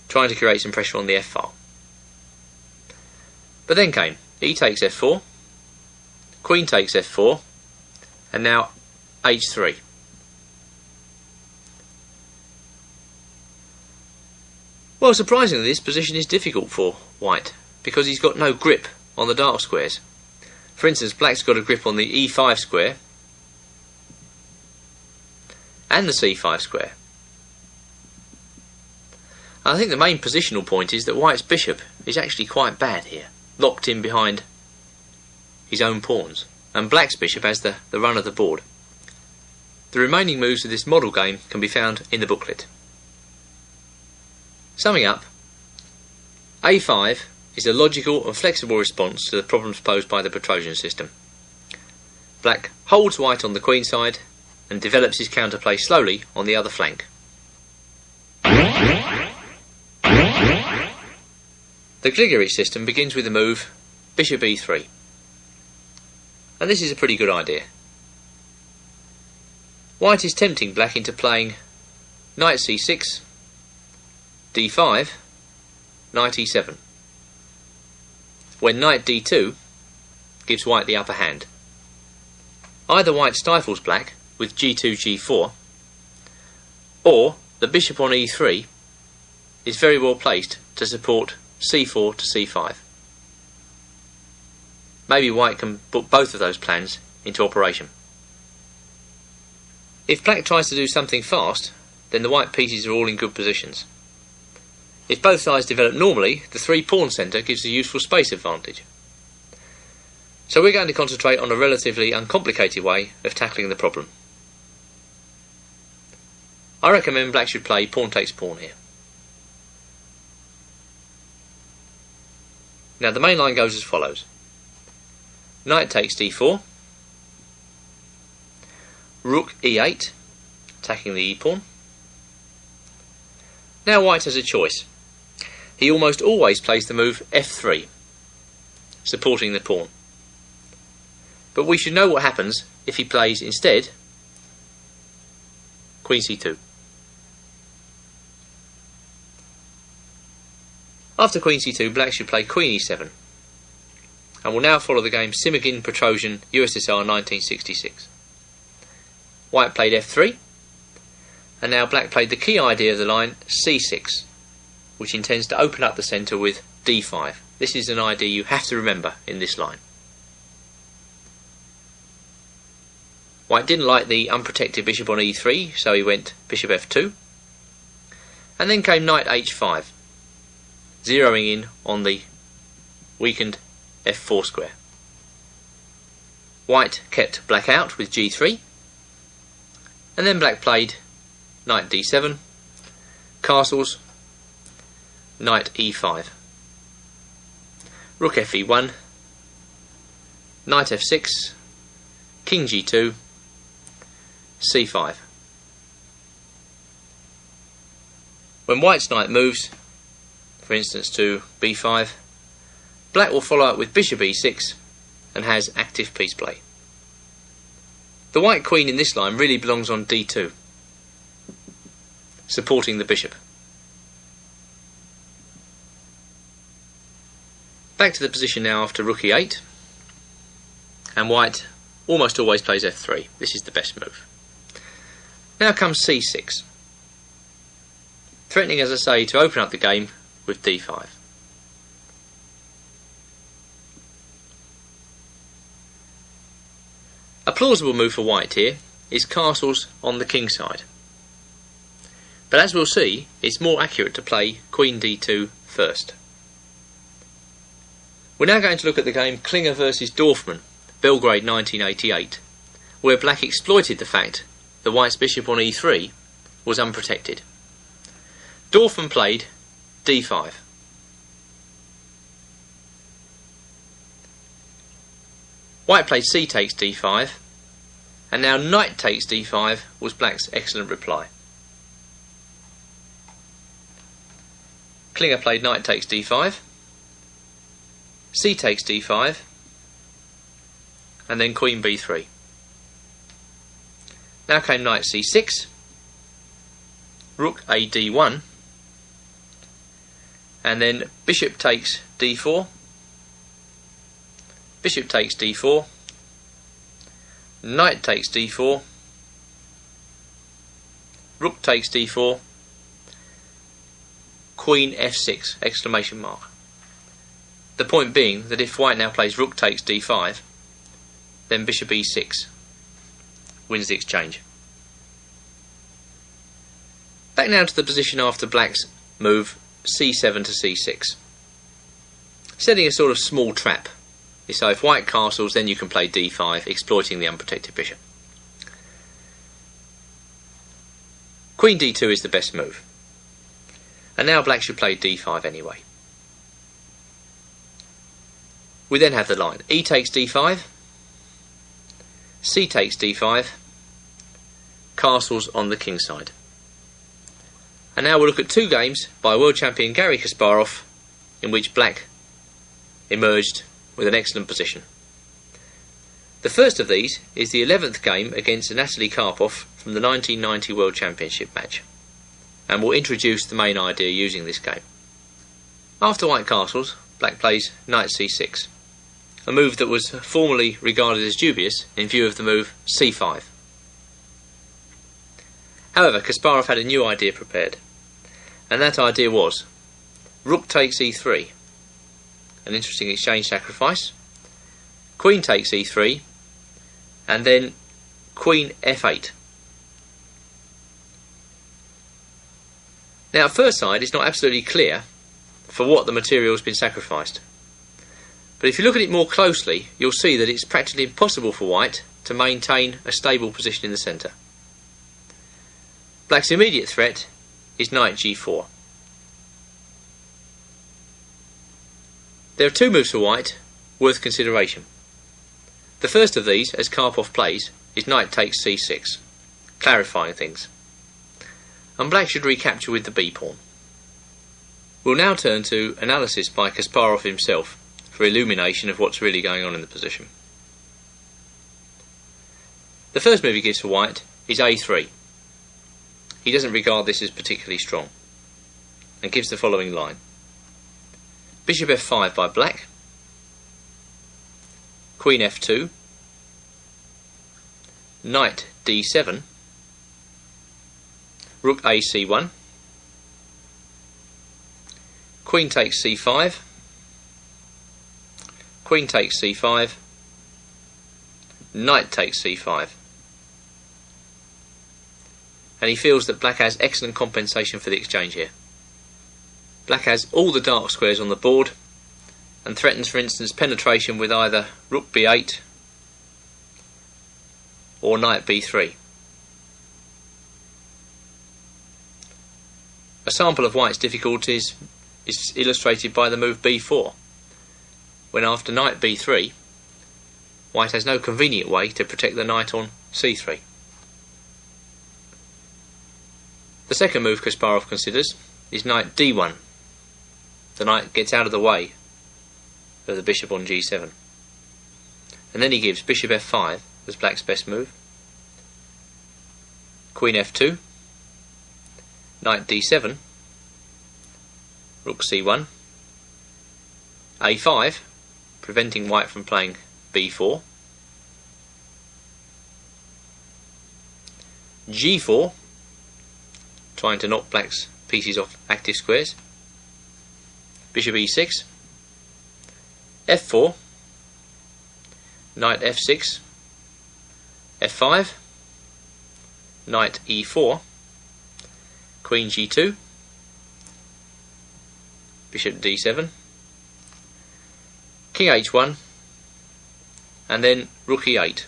trying to create some pressure on the f-file. But then came e takes f4, queen takes f4, and now h3. Well, surprisingly, this position is difficult for white, because he's got no grip on the dark squares. For instance, black's got a grip on the e5 square and the c5 square. I think the main positional point is that white's bishop is actually quite bad here, locked in behind his own pawns, and black's bishop has the run of the board. The remaining moves of this model game can be found in the booklet. Summing up, a5 is a logical and flexible response to the problems posed by the Petrosian system. Black holds white on the queen side and develops his counterplay slowly on the other flank. The Gligorich system begins with the move bishop e3, and this is a pretty good idea. White is tempting black into playing knight c6, d5, knight e7, when knight d2 gives white the upper hand. Either white stifles black with g2, g4, or the bishop on e3 is very well placed to support c4 to c5. Maybe white can put both of those plans into operation. If black tries to do something fast, then the white pieces are all in good positions. If both sides develop normally, the three-pawn centre gives a useful space advantage. So we're going to concentrate on a relatively uncomplicated way of tackling the problem. I recommend black should play pawn takes pawn here. Now the main line goes as follows. Knight takes d4, rook e8, attacking the e-pawn. Now white has a choice. He almost always plays the move f3, supporting the pawn. But we should know what happens if he plays instead queen c2. After queen c2, black should play queen e7, and will now follow the game Simagin Petrosian USSR 1966. White played f3, and now black played the key idea of the line c6, which intends to open up the centre with d5. This is an idea you have to remember in this line. White didn't like the unprotected bishop on e3, so he went bishop f2, and then came knight h5, zeroing in on the weakened f4 square. White kept black out with g3, and then black played knight d7, castles, knight e5, rook fe1, knight f6, king g2, c5. When white's knight moves, for instance to b5, black will follow up with bishop e6 and has active piece play. The white queen in this line really belongs on d2, supporting the bishop. Back to the position now after rook e8, and white almost always plays f3. This is the best move. Now comes c6, threatening, as I say, to open up the game with d5. A plausible move for white here is castles on the king side, but as we'll see, it's more accurate to play queen d2 first. We're now going to look at the game Klinger versus Dorfman, Belgrade 1988, where black exploited the fact that white's bishop on e3 was unprotected. Dorfman played d5. White played c takes d5, and now knight takes d5 was black's excellent reply. Klinger played knight takes d5, c takes d5, and then queen b3. Now came knight c6, rook a d1, and then bishop takes d4, bishop takes d4, knight takes d4, rook takes d4, queen f6, exclamation mark. The point being that if white now plays rook takes d5, then bishop e6 wins the exchange. Back now to the position after black's move c7 to c6, setting a sort of small trap. So if white castles, then you can play d5, exploiting the unprotected bishop. Queen d2 is the best move, and now black should play d5 anyway. We then have the line e takes d5, c takes d5, castles on the king side. And now we'll look at two games by world champion Garry Kasparov in which black emerged with an excellent position. The first of these is the 11th game against Anatoly Karpov from the 1990 World Championship match, and we'll introduce the main idea using this game. After white castles, black plays knight c6, a move that was formerly regarded as dubious in view of the move c5. However, Kasparov had a new idea prepared, and that idea was rook takes e3, an interesting exchange sacrifice, queen takes e3, and then queen f8. Now at first sight it's not absolutely clear for what the material has been sacrificed, but if you look at it more closely you'll see that it's practically impossible for white to maintain a stable position in the centre. Black's immediate threat is knight g4. There are two moves for white worth consideration. The first of these, as Karpov plays, is knight takes c6, clarifying things. And black should recapture with the b-pawn. We'll now turn to analysis by Kasparov himself for illumination of what's really going on in the position. The first move he gives for white is a3. He doesn't regard this as particularly strong, and gives the following line. Bishop f5 by black, queen f2, knight d7, rook a c1, queen takes c5, queen takes c5, knight takes c5. And he feels that black has excellent compensation for the exchange here. Black has all the dark squares on the board and threatens, for instance, penetration with either rook b8 or knight b3. A sample of white's difficulties is illustrated by the move b4, when after knight b3, white has no convenient way to protect the knight on c3. The second move Kasparov considers is knight d1. The knight gets out of the way of the bishop on g7. And then he gives bishop f5 as black's best move, queen f2, knight d7, rook c1, a5, preventing white from playing b4, g4, trying to knock black's pieces off active squares, bishop e6, f4, knight f6, f5, knight e4, queen g2, bishop d7, king h1, and then rook e8,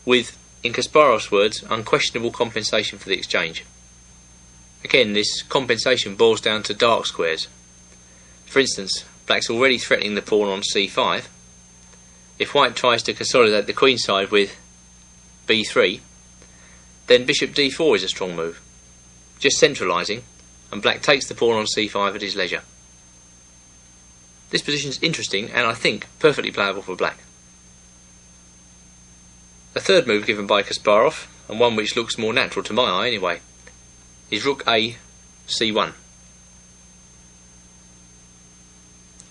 with, in Kasparov's words, unquestionable compensation for the exchange. Again, this compensation boils down to dark squares. For instance, black's already threatening the pawn on c5. If white tries to consolidate the queen side with b3, then bishop d4 is a strong move, just centralising, and black takes the pawn on c5 at his leisure. This position is interesting and I think perfectly playable for black. The third move given by Kasparov, and one which looks more natural to my eye anyway, is rook a c1.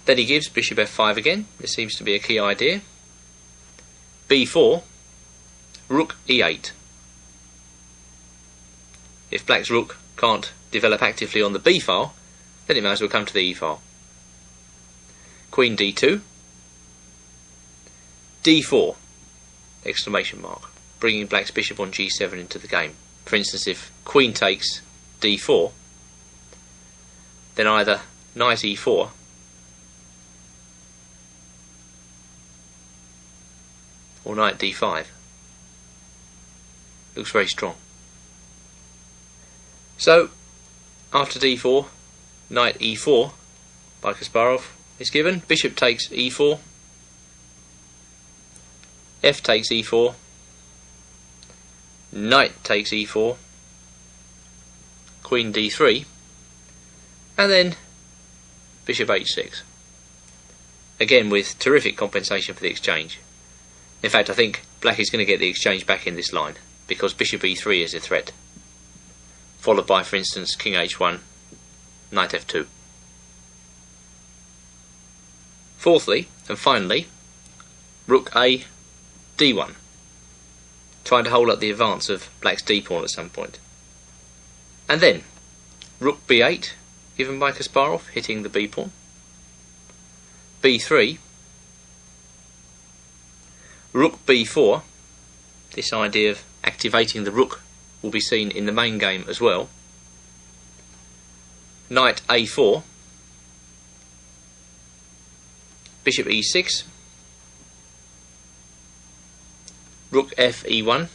Then he gives bishop f5 again. This seems to be a key idea. b4, rook e8. If black's rook can't develop actively on the b file, then it might as well come to the e file. Queen d2, d4, exclamation mark, bringing black's bishop on g7 into the game. For instance, if queen takes d4, then either knight e4 or knight d5. Looks very strong. So, after d4, knight e4 by Kasparov is given. Bishop takes e4, f takes e4, knight takes e4, queen d3, and then bishop h6. Again with terrific compensation for the exchange. In fact, I think black is going to get the exchange back in this line, because bishop e3 is a threat, followed by, for instance, king h1, knight f2. Fourthly, and finally, rook a d1, trying to hold up the advance of black's d-pawn at some point. And then, rook b8, given by Kasparov, hitting the b-pawn, b3, rook b4, this idea of activating the rook will be seen in the main game as well, knight a4, bishop e6, rook f e1,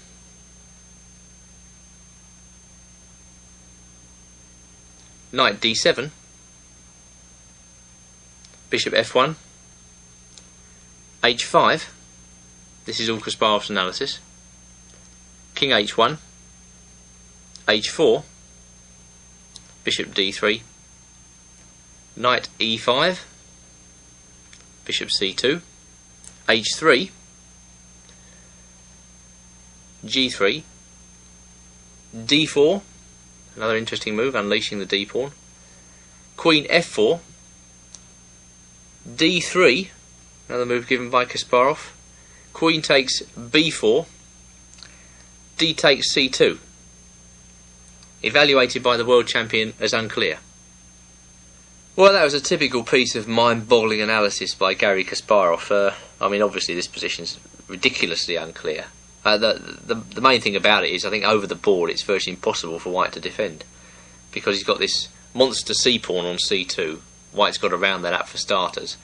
knight d7, bishop f1, h5, this is all Kasparov's analysis, king h1, h4, bishop d3, knight e5, bishop c2, h3, g3, d4, another interesting move, unleashing the d pawn, queen f4, d3, another move given by Kasparov, queen takes b4, d takes c2, evaluated by the world champion as unclear. Well, that was a typical piece of mind-boggling analysis by Garry Kasparov. I mean, obviously this position's ridiculously unclear. The main thing about it is, I think over the board it's virtually impossible for white to defend, because he's got this monster c pawn on c2. White's got to round that up for starters,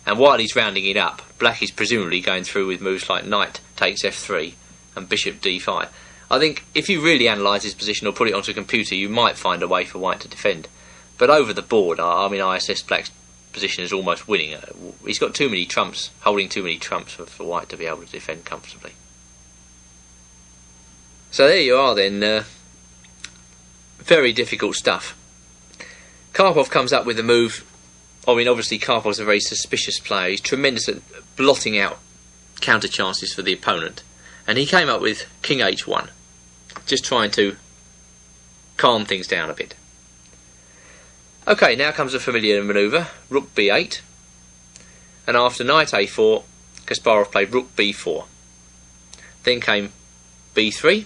and while he's rounding it up, black is presumably going through with moves like knight takes f3 and bishop d5. I think if you really analyse his position or put it onto a computer, you might find a way for white to defend. But over the board, I mean, I assess black's position as almost winning. He's got too many trumps, holding too many trumps for white to be able to defend comfortably. So there you are then, very difficult stuff. Karpov comes up with a move. I mean, obviously Karpov's a very suspicious player. He's tremendous at blotting out counter chances for the opponent. And he came up with king h1, just trying to calm things down a bit. Okay, now comes a familiar manoeuvre, rook b8, and after knight a4, Kasparov played rook b4. Then came b3,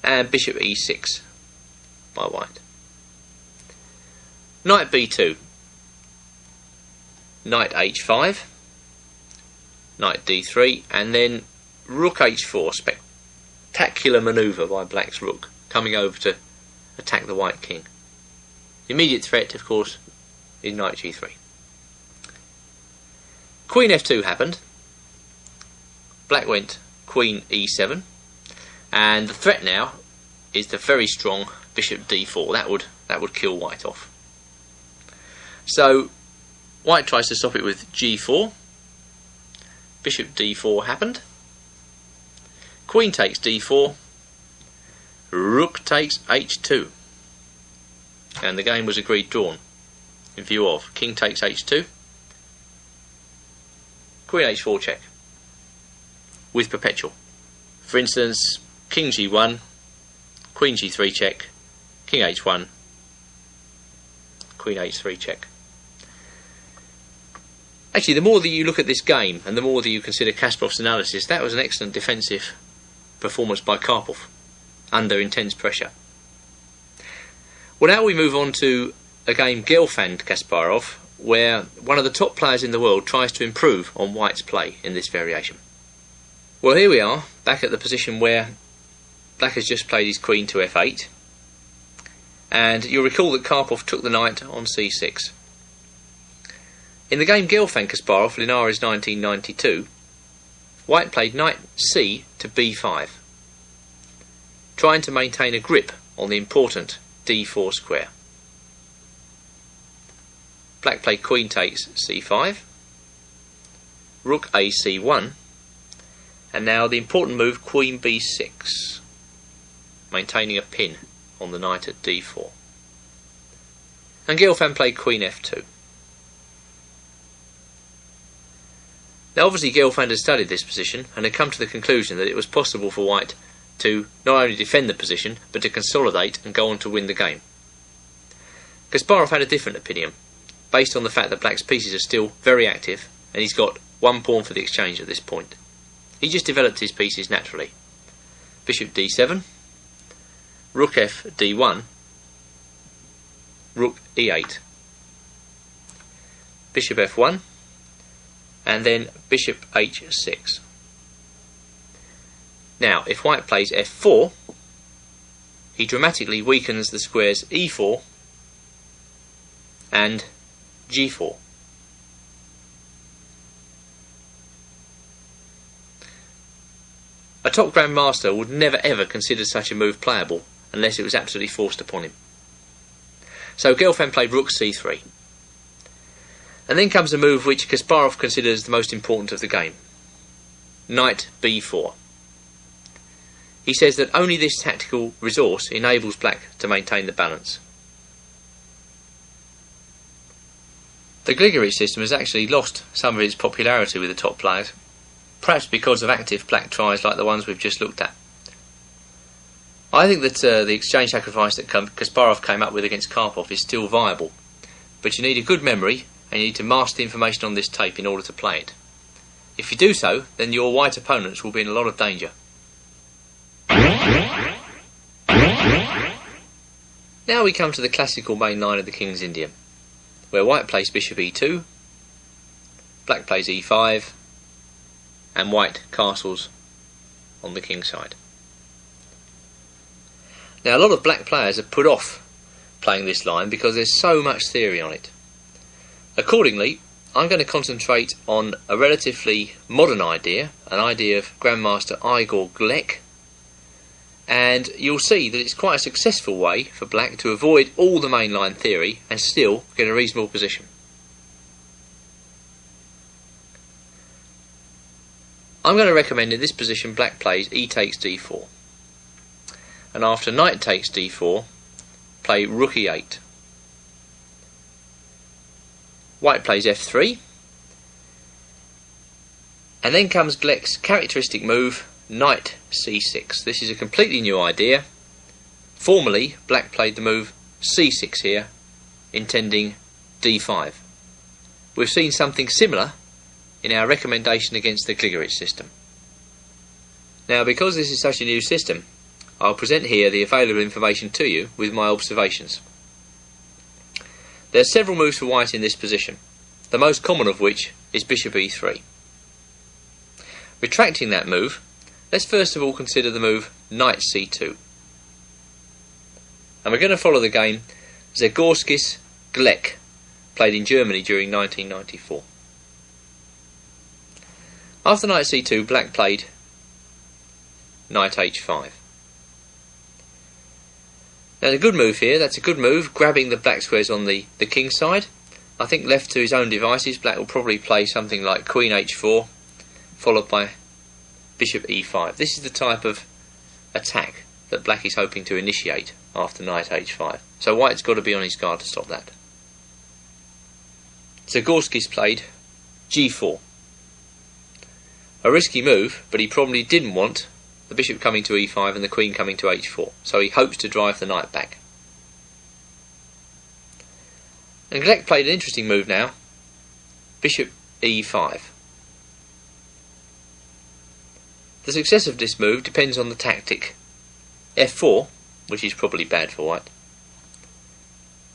and bishop e6 by white. Knight b2, knight h5, knight d3, and then rook h4, spectacular manoeuvre by black's rook, coming over to attack the white king. The immediate threat, of course, is knight g3. Queen f2 happened. Black went queen e7, and the threat now is the very strong bishop d4. That would kill white off. So white tries to stop it with g4. Bishop d4 happened. Queen takes d4. Rook takes h2. And the game was agreed drawn in view of king takes h2, queen h4 check with perpetual. For instance, king g1, queen g3 check, king h1, queen h3 check. Actually, the more that you look at this game and the more that you consider Kasparov's analysis, that was an excellent defensive performance by Karpov under intense pressure. Well, now we move on to a game Gelfand-Kasparov, where one of the top players in the world tries to improve on white's play in this variation. Well, here we are, back at the position where black has just played his queen to f8, and you'll recall that Karpov took the knight on c6. In the game Gelfand-Kasparov, Linares 1992, white played knight c to b5, trying to maintain a grip on the important d4 square. Black played queen takes c5, rook a c1, and now the important move queen b6, maintaining a pin on the knight at d4. And Gelfand played queen f2. Now obviously Gelfand had studied this position and had come to the conclusion that it was possible for white to not only defend the position, but to consolidate and go on to win the game. Kasparov had a different opinion, based on the fact that black's pieces are still very active, and he's got one pawn for the exchange at this point. He just developed his pieces naturally. Bishop d7, rook f d1, rook e8, bishop f1, and then bishop h6. Now, if white plays f4, he dramatically weakens the squares e4 and g4. A top grandmaster would never ever consider such a move playable unless it was absolutely forced upon him. So Gelfand played rook c3. And then comes a move which Kasparov considers the most important of the game. Knight b4. He says that only this tactical resource enables black to maintain the balance. The Gligorich system has actually lost some of its popularity with the top players, perhaps because of active black tries like the ones we've just looked at. I think that the exchange sacrifice that Kasparov came up with against Karpov is still viable, but you need a good memory and you need to master the information on this tape in order to play it. If you do so, then your white opponents will be in a lot of danger. Now we come to the classical main line of the King's Indian, where white plays bishop e2, black plays e5, and white castles on the king's side. Now a lot of black players have put off playing this line because there's so much theory on it. Accordingly, I'm going to concentrate on a relatively modern idea, an idea of Grandmaster Igor Glek, and you'll see that it's quite a successful way for black to avoid all the mainline theory and still get a reasonable position. I'm going to recommend in this position black plays e takes d4, and after knight takes d4 play rook e8. White plays f3, and then comes Glek's characteristic move knight c6. This is a completely new idea. Formerly, black played the move c6 here, intending d5. We've seen something similar in our recommendation against the Gligorich system. Now, because this is such a new system, I'll present here the available information to you with my observations. There are several moves for white in this position, the most common of which is bishop e3. Retracting that move, let's first of all consider the move knight c2. And we're going to follow the game Zagorskis Glek, played in Germany during 1994. After knight c2, black played knight h5. Now a good move here, that's a good move, grabbing the black squares on the king's side. I think left to his own devices, black will probably play something like queen h4, followed by bishop e5. This is the type of attack that black is hoping to initiate after knight h5. So white's got to be on his guard to stop that. Zagorski's played g4. A risky move, but he probably didn't want the bishop coming to e5 and the queen coming to h4, so he hopes to drive the knight back. And Glek played an interesting move now, bishop e5. The success of this move depends on the tactic. f4, which is probably bad for white.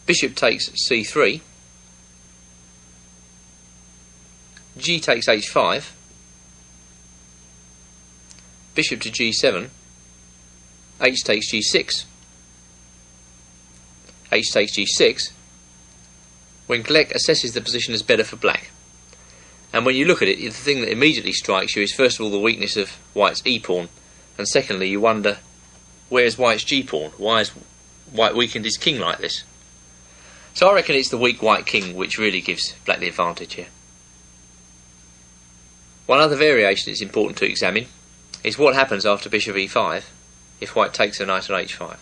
Bishop takes c3. G takes h5. Bishop to g7. H takes g6. H takes g6. When Glek assesses the position as better for black. And when you look at it, the thing that immediately strikes you is first of all the weakness of white's e-pawn, and secondly you wonder, where's white's g-pawn? Why has white weakened his king like this? So I reckon it's the weak white king which really gives black the advantage here. One other variation it's important to examine is what happens after bishop e5 if white takes a knight on h5.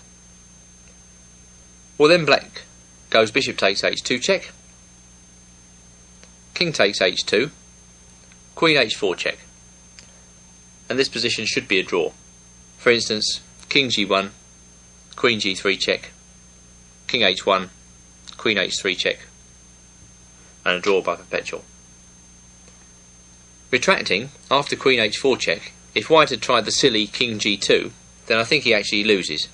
Well, then black goes bishop takes h2 check, king takes h2, queen h4 check, and this position should be a draw. For instance, king g1, queen g3 check, king h1, queen h3 check, and a draw by perpetual. Retracting, after queen h4 check, if white had tried the silly king g2, then I think he actually loses.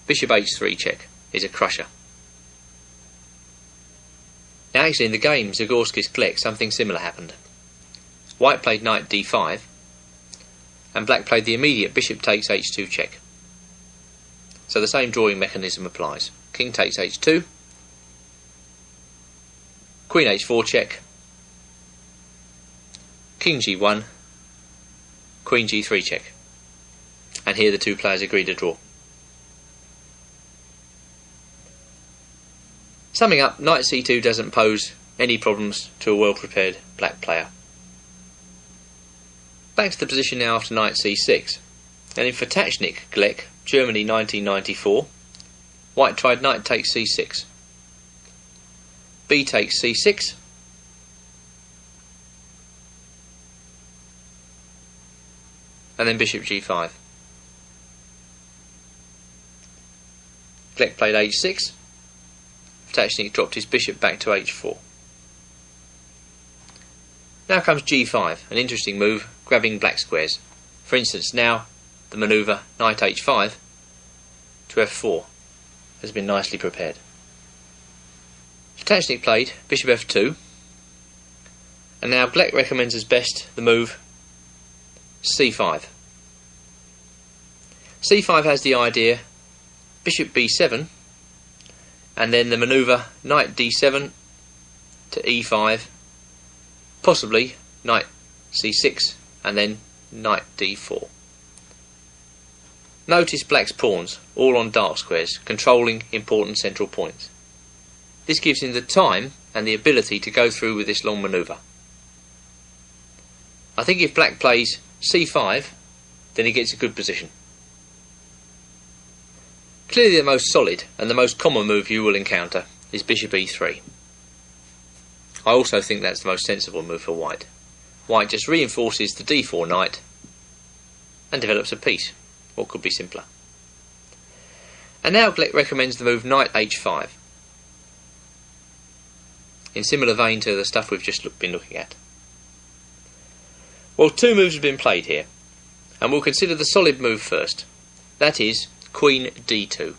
Bishop h3 check is a crusher. Now actually in the game Zagorskis Glek, something similar happened. White played knight d5, and black played the immediate bishop takes h2 check. So the same drawing mechanism applies. King takes h2, queen h4 check, king g1, queen g3 check. And here the two players agree to draw. Summing up, knight c2 doesn't pose any problems to a well-prepared black player. Back to the position now after knight c6, and in Vertachnik, Gleck, Germany 1994, white tried knight takes c6, b takes c6, and then bishop g5. Gleck played h6, Vertachnik dropped his bishop back to h4. Now comes g5, an interesting move, grabbing black squares. For instance, now the manoeuvre knight h5 to f4 has been nicely prepared. Vertachnik played bishop f2, and now Gleck recommends as best the move c5. c5 has the idea bishop b7, and then the manoeuvre knight d7 to e5, possibly knight c6, and then knight d4. Notice black's pawns all on dark squares, controlling important central points. This gives him the time and the ability to go through with this long manoeuvre. I think if black plays c5, then he gets a good position. Clearly the most solid and the most common move you will encounter is bishop e3. I also think that's the most sensible move for white. White just reinforces the d4 knight and develops a piece. What could be simpler? And now Gleck recommends the move knight h5, in similar vein to the stuff we've just been looking at. Well, two moves have been played here, and we'll consider the solid move first. That is queen d2.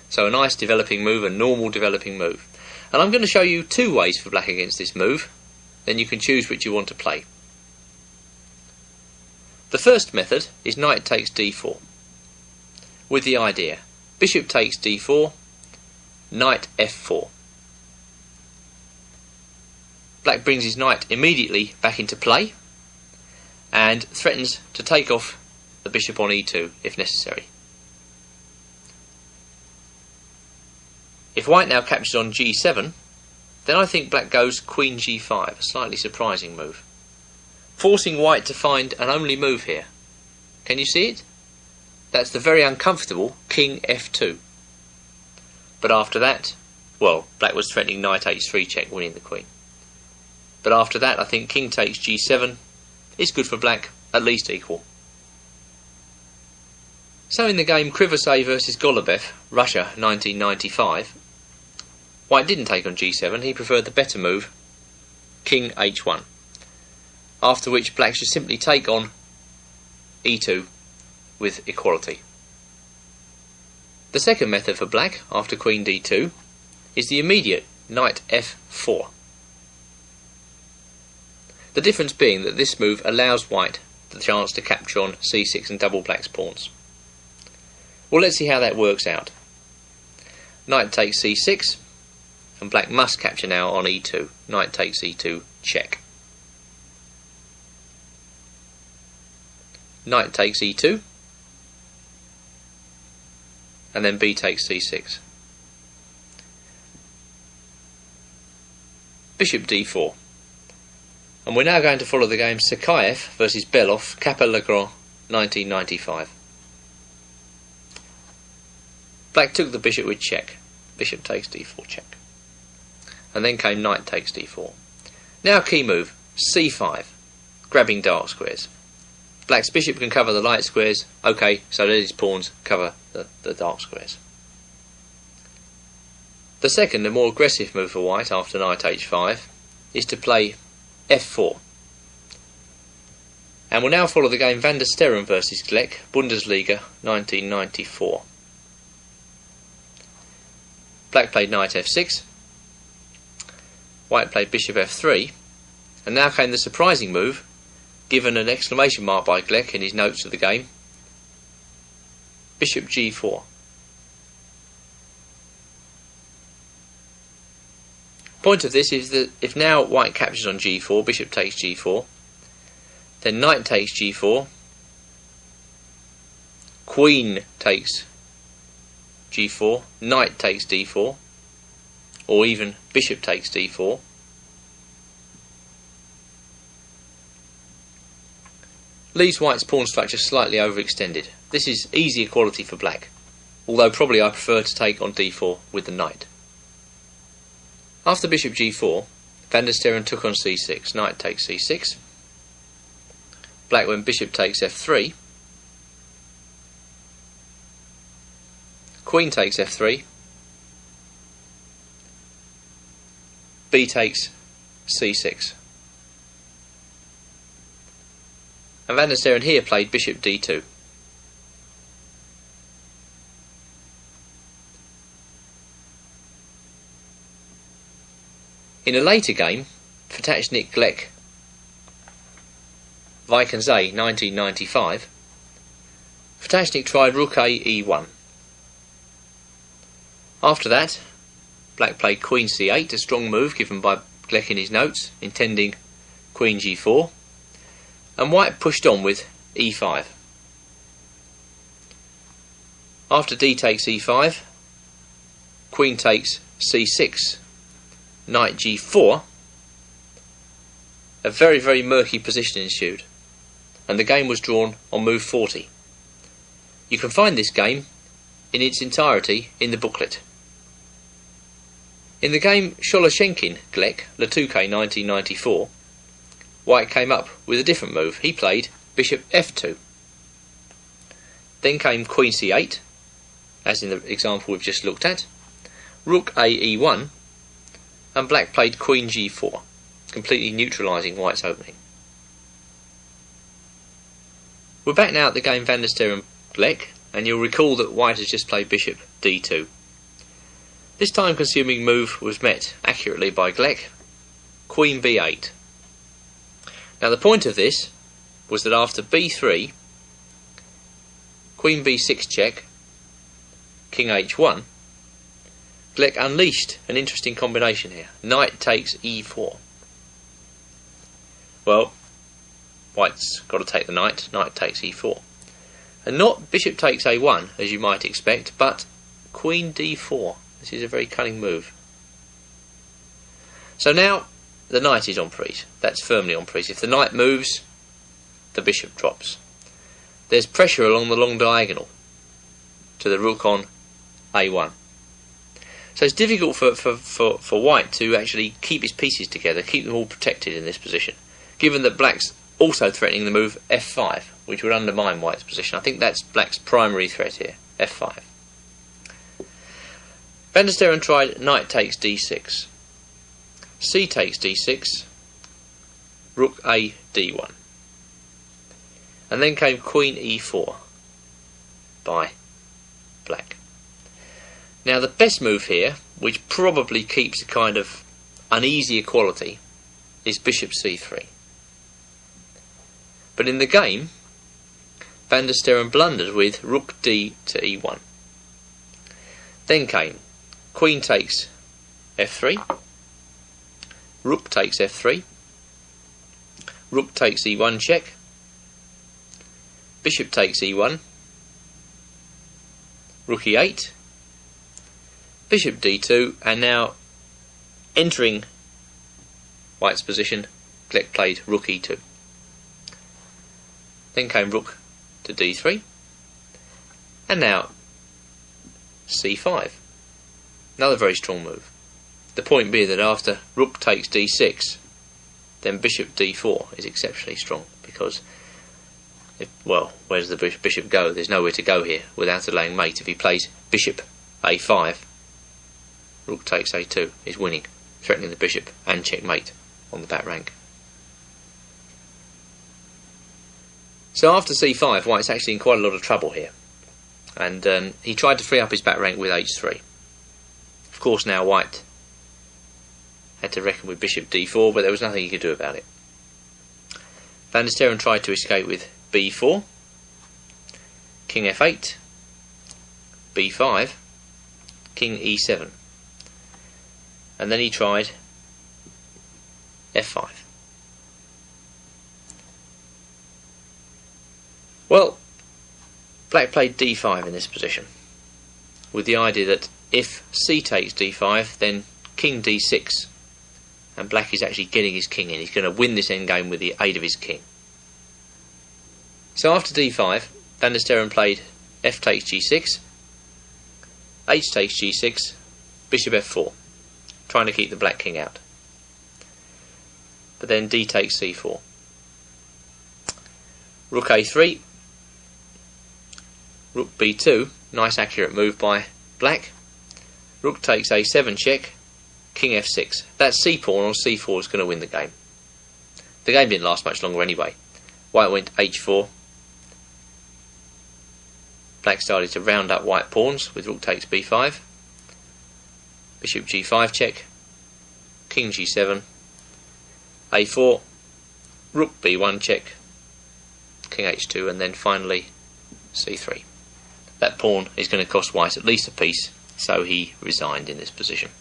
So a nice developing move, a normal developing move. And I'm going to show you two ways for black against this move, then you can choose which you want to play. The first method is knight takes d4, with the idea bishop takes d4, knight f4. Black brings his knight immediately back into play and threatens to take off the bishop on e2 if necessary. If white now captures on g7, then I think black goes queen g5, a slightly surprising move, forcing white to find an only move here. Can you see it? That's the very uncomfortable king f2. But after that, well, black was threatening knight h3 check, winning the queen. But after that, I think king takes g7 is good for black, at least equal. So in the game Krivosey versus Golubev, Russia 1995, white didn't take on g7, he preferred the better move, king h1, after which black should simply take on e2 with equality. The second method for black, after queen d2, is the immediate knight f4. The difference being that this move allows white the chance to capture on c6 and double black's pawns. Well, let's see how that works out. Knight takes c6, and black must capture now on e2. Knight takes e2, check. Knight takes e2, and then b takes c6. Bishop d4. And we're now going to follow the game Sakaev versus Belov, Capet-Legrand, 1995. Black took the bishop with check. Bishop takes d4, check. And then came knight takes d4. Now key move, c5, grabbing dark squares. Black's bishop can cover the light squares. Okay, so let his pawns cover the dark squares. The second and more aggressive move for white after knight h5 is to play f4. And we'll now follow the game Van der Sterren versus Gleck, Bundesliga 1994. Black played knight f6, white played bishop f3, and now came the surprising move, given an exclamation mark by Gleck in his notes of the game, bishop g4. Point of this is that if now white captures on g4, bishop takes g4, then knight takes g4, queen takes g4, knight takes d4, or even bishop takes d4. Leaves white's pawn structure slightly overextended. This is easy equality for black, although probably I prefer to take on d4 with the knight. After bishop g4, Van der Sterren took on c6, knight takes c6. Black went bishop takes f3, queen takes f3, b takes c6. And Van der Sterren here played bishop d2. In a later game, Fatachnik Glek Vaikenze 1995, Fatachnik tried rook a e1. After that, black played queen c8, a strong move given by Glek in his notes, intending queen g4, and white pushed on with e5. After d takes e5, queen takes c6, knight g4, a very, very murky position ensued, and the game was drawn on move 40. You can find this game in its entirety in the booklet. In the game Sholoshenkin Glek Latuke 1994, white came up with a different move. He played bishop f2. Then came queen c8, as in the example we've just looked at, rook a e1, and black played queen g4, completely neutralising white's opening. We're back now at the game Van der Sterren Glek, and you'll recall that white has just played bishop d2. This time-consuming move was met accurately by Glek, queen b8. Now the point of this was that after b3, queen b6 check, king h1, Glek unleashed an interesting combination here. Knight takes e4. Well, white's got to take the knight, knight takes e4. And not bishop takes a1, as you might expect, but queen d4. This is a very cunning move. So now the knight is en prise. That's firmly en prise. If the knight moves, the bishop drops. There's pressure along the long diagonal to the rook on a1. So it's difficult for white to actually keep his pieces together, keep them all protected in this position, given that black's also threatening the move f5, which would undermine white's position. I think that's black's primary threat here, f5. Van der Sterren tried knight takes d6, c takes d6, rook a d1, and then came queen e4 by black. Now the best move here, which probably keeps a kind of uneasy equality, is bishop c3. But in the game, Van der Sterren blundered with rook d to e1. Then came queen takes f3, rook takes f3, rook takes e1 check, bishop takes e1, rook e8, bishop d2, and now entering white's position, Glek played rook e2. Then came rook to d3, and now c5. Another very strong move. The point being that after rook takes d6, then bishop d4 is exceptionally strong, because, where does the bishop go? There's nowhere to go here without allowing mate. If he plays bishop a5, rook takes a2 is winning, threatening the bishop and checkmate on the back rank. So after c5, white's actually in quite a lot of trouble here, and he tried to free up his back rank with h3. Of course now white had to reckon with bishop d4, but there was nothing he could do about it. Van der Sterren tried to escape with b4, king f8, b5, king e7, and then he tried f5. Well, black played d5 in this position, with the idea that if c takes d5, then king d6, and black is actually getting his king in. He's going to win this endgame with the aid of his king. So after d5, Van der Sterren played f takes g6, h takes g6, bishop f4, trying to keep the black king out. But then d takes c4. Rook a3, rook b2, nice accurate move by black. Rook takes a7 check, king f6. That c pawn on c4 is going to win the game. The game didn't last much longer anyway. White went h4. Black started to round up white pawns with rook takes b5, bishop g5 check, king g7, a4, rook b1 check, king h2, and then finally c3. That pawn is going to cost white at least a piece, so he resigned in this position.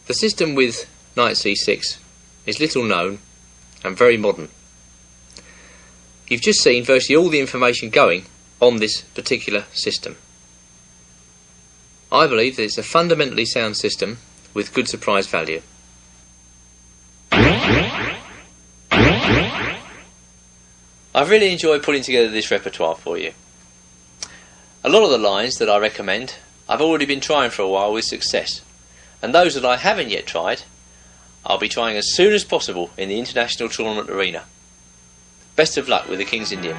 The system with knight c6 is little known and very modern. You've just seen virtually all the information going on this particular system. I believe that it's a fundamentally sound system with good surprise value. I've really enjoyed putting together this repertoire for you. A lot of the lines that I recommend I've already been trying for a while with success, and those that I haven't yet tried I'll be trying as soon as possible in the international tournament arena. Best of luck with the King's Indian.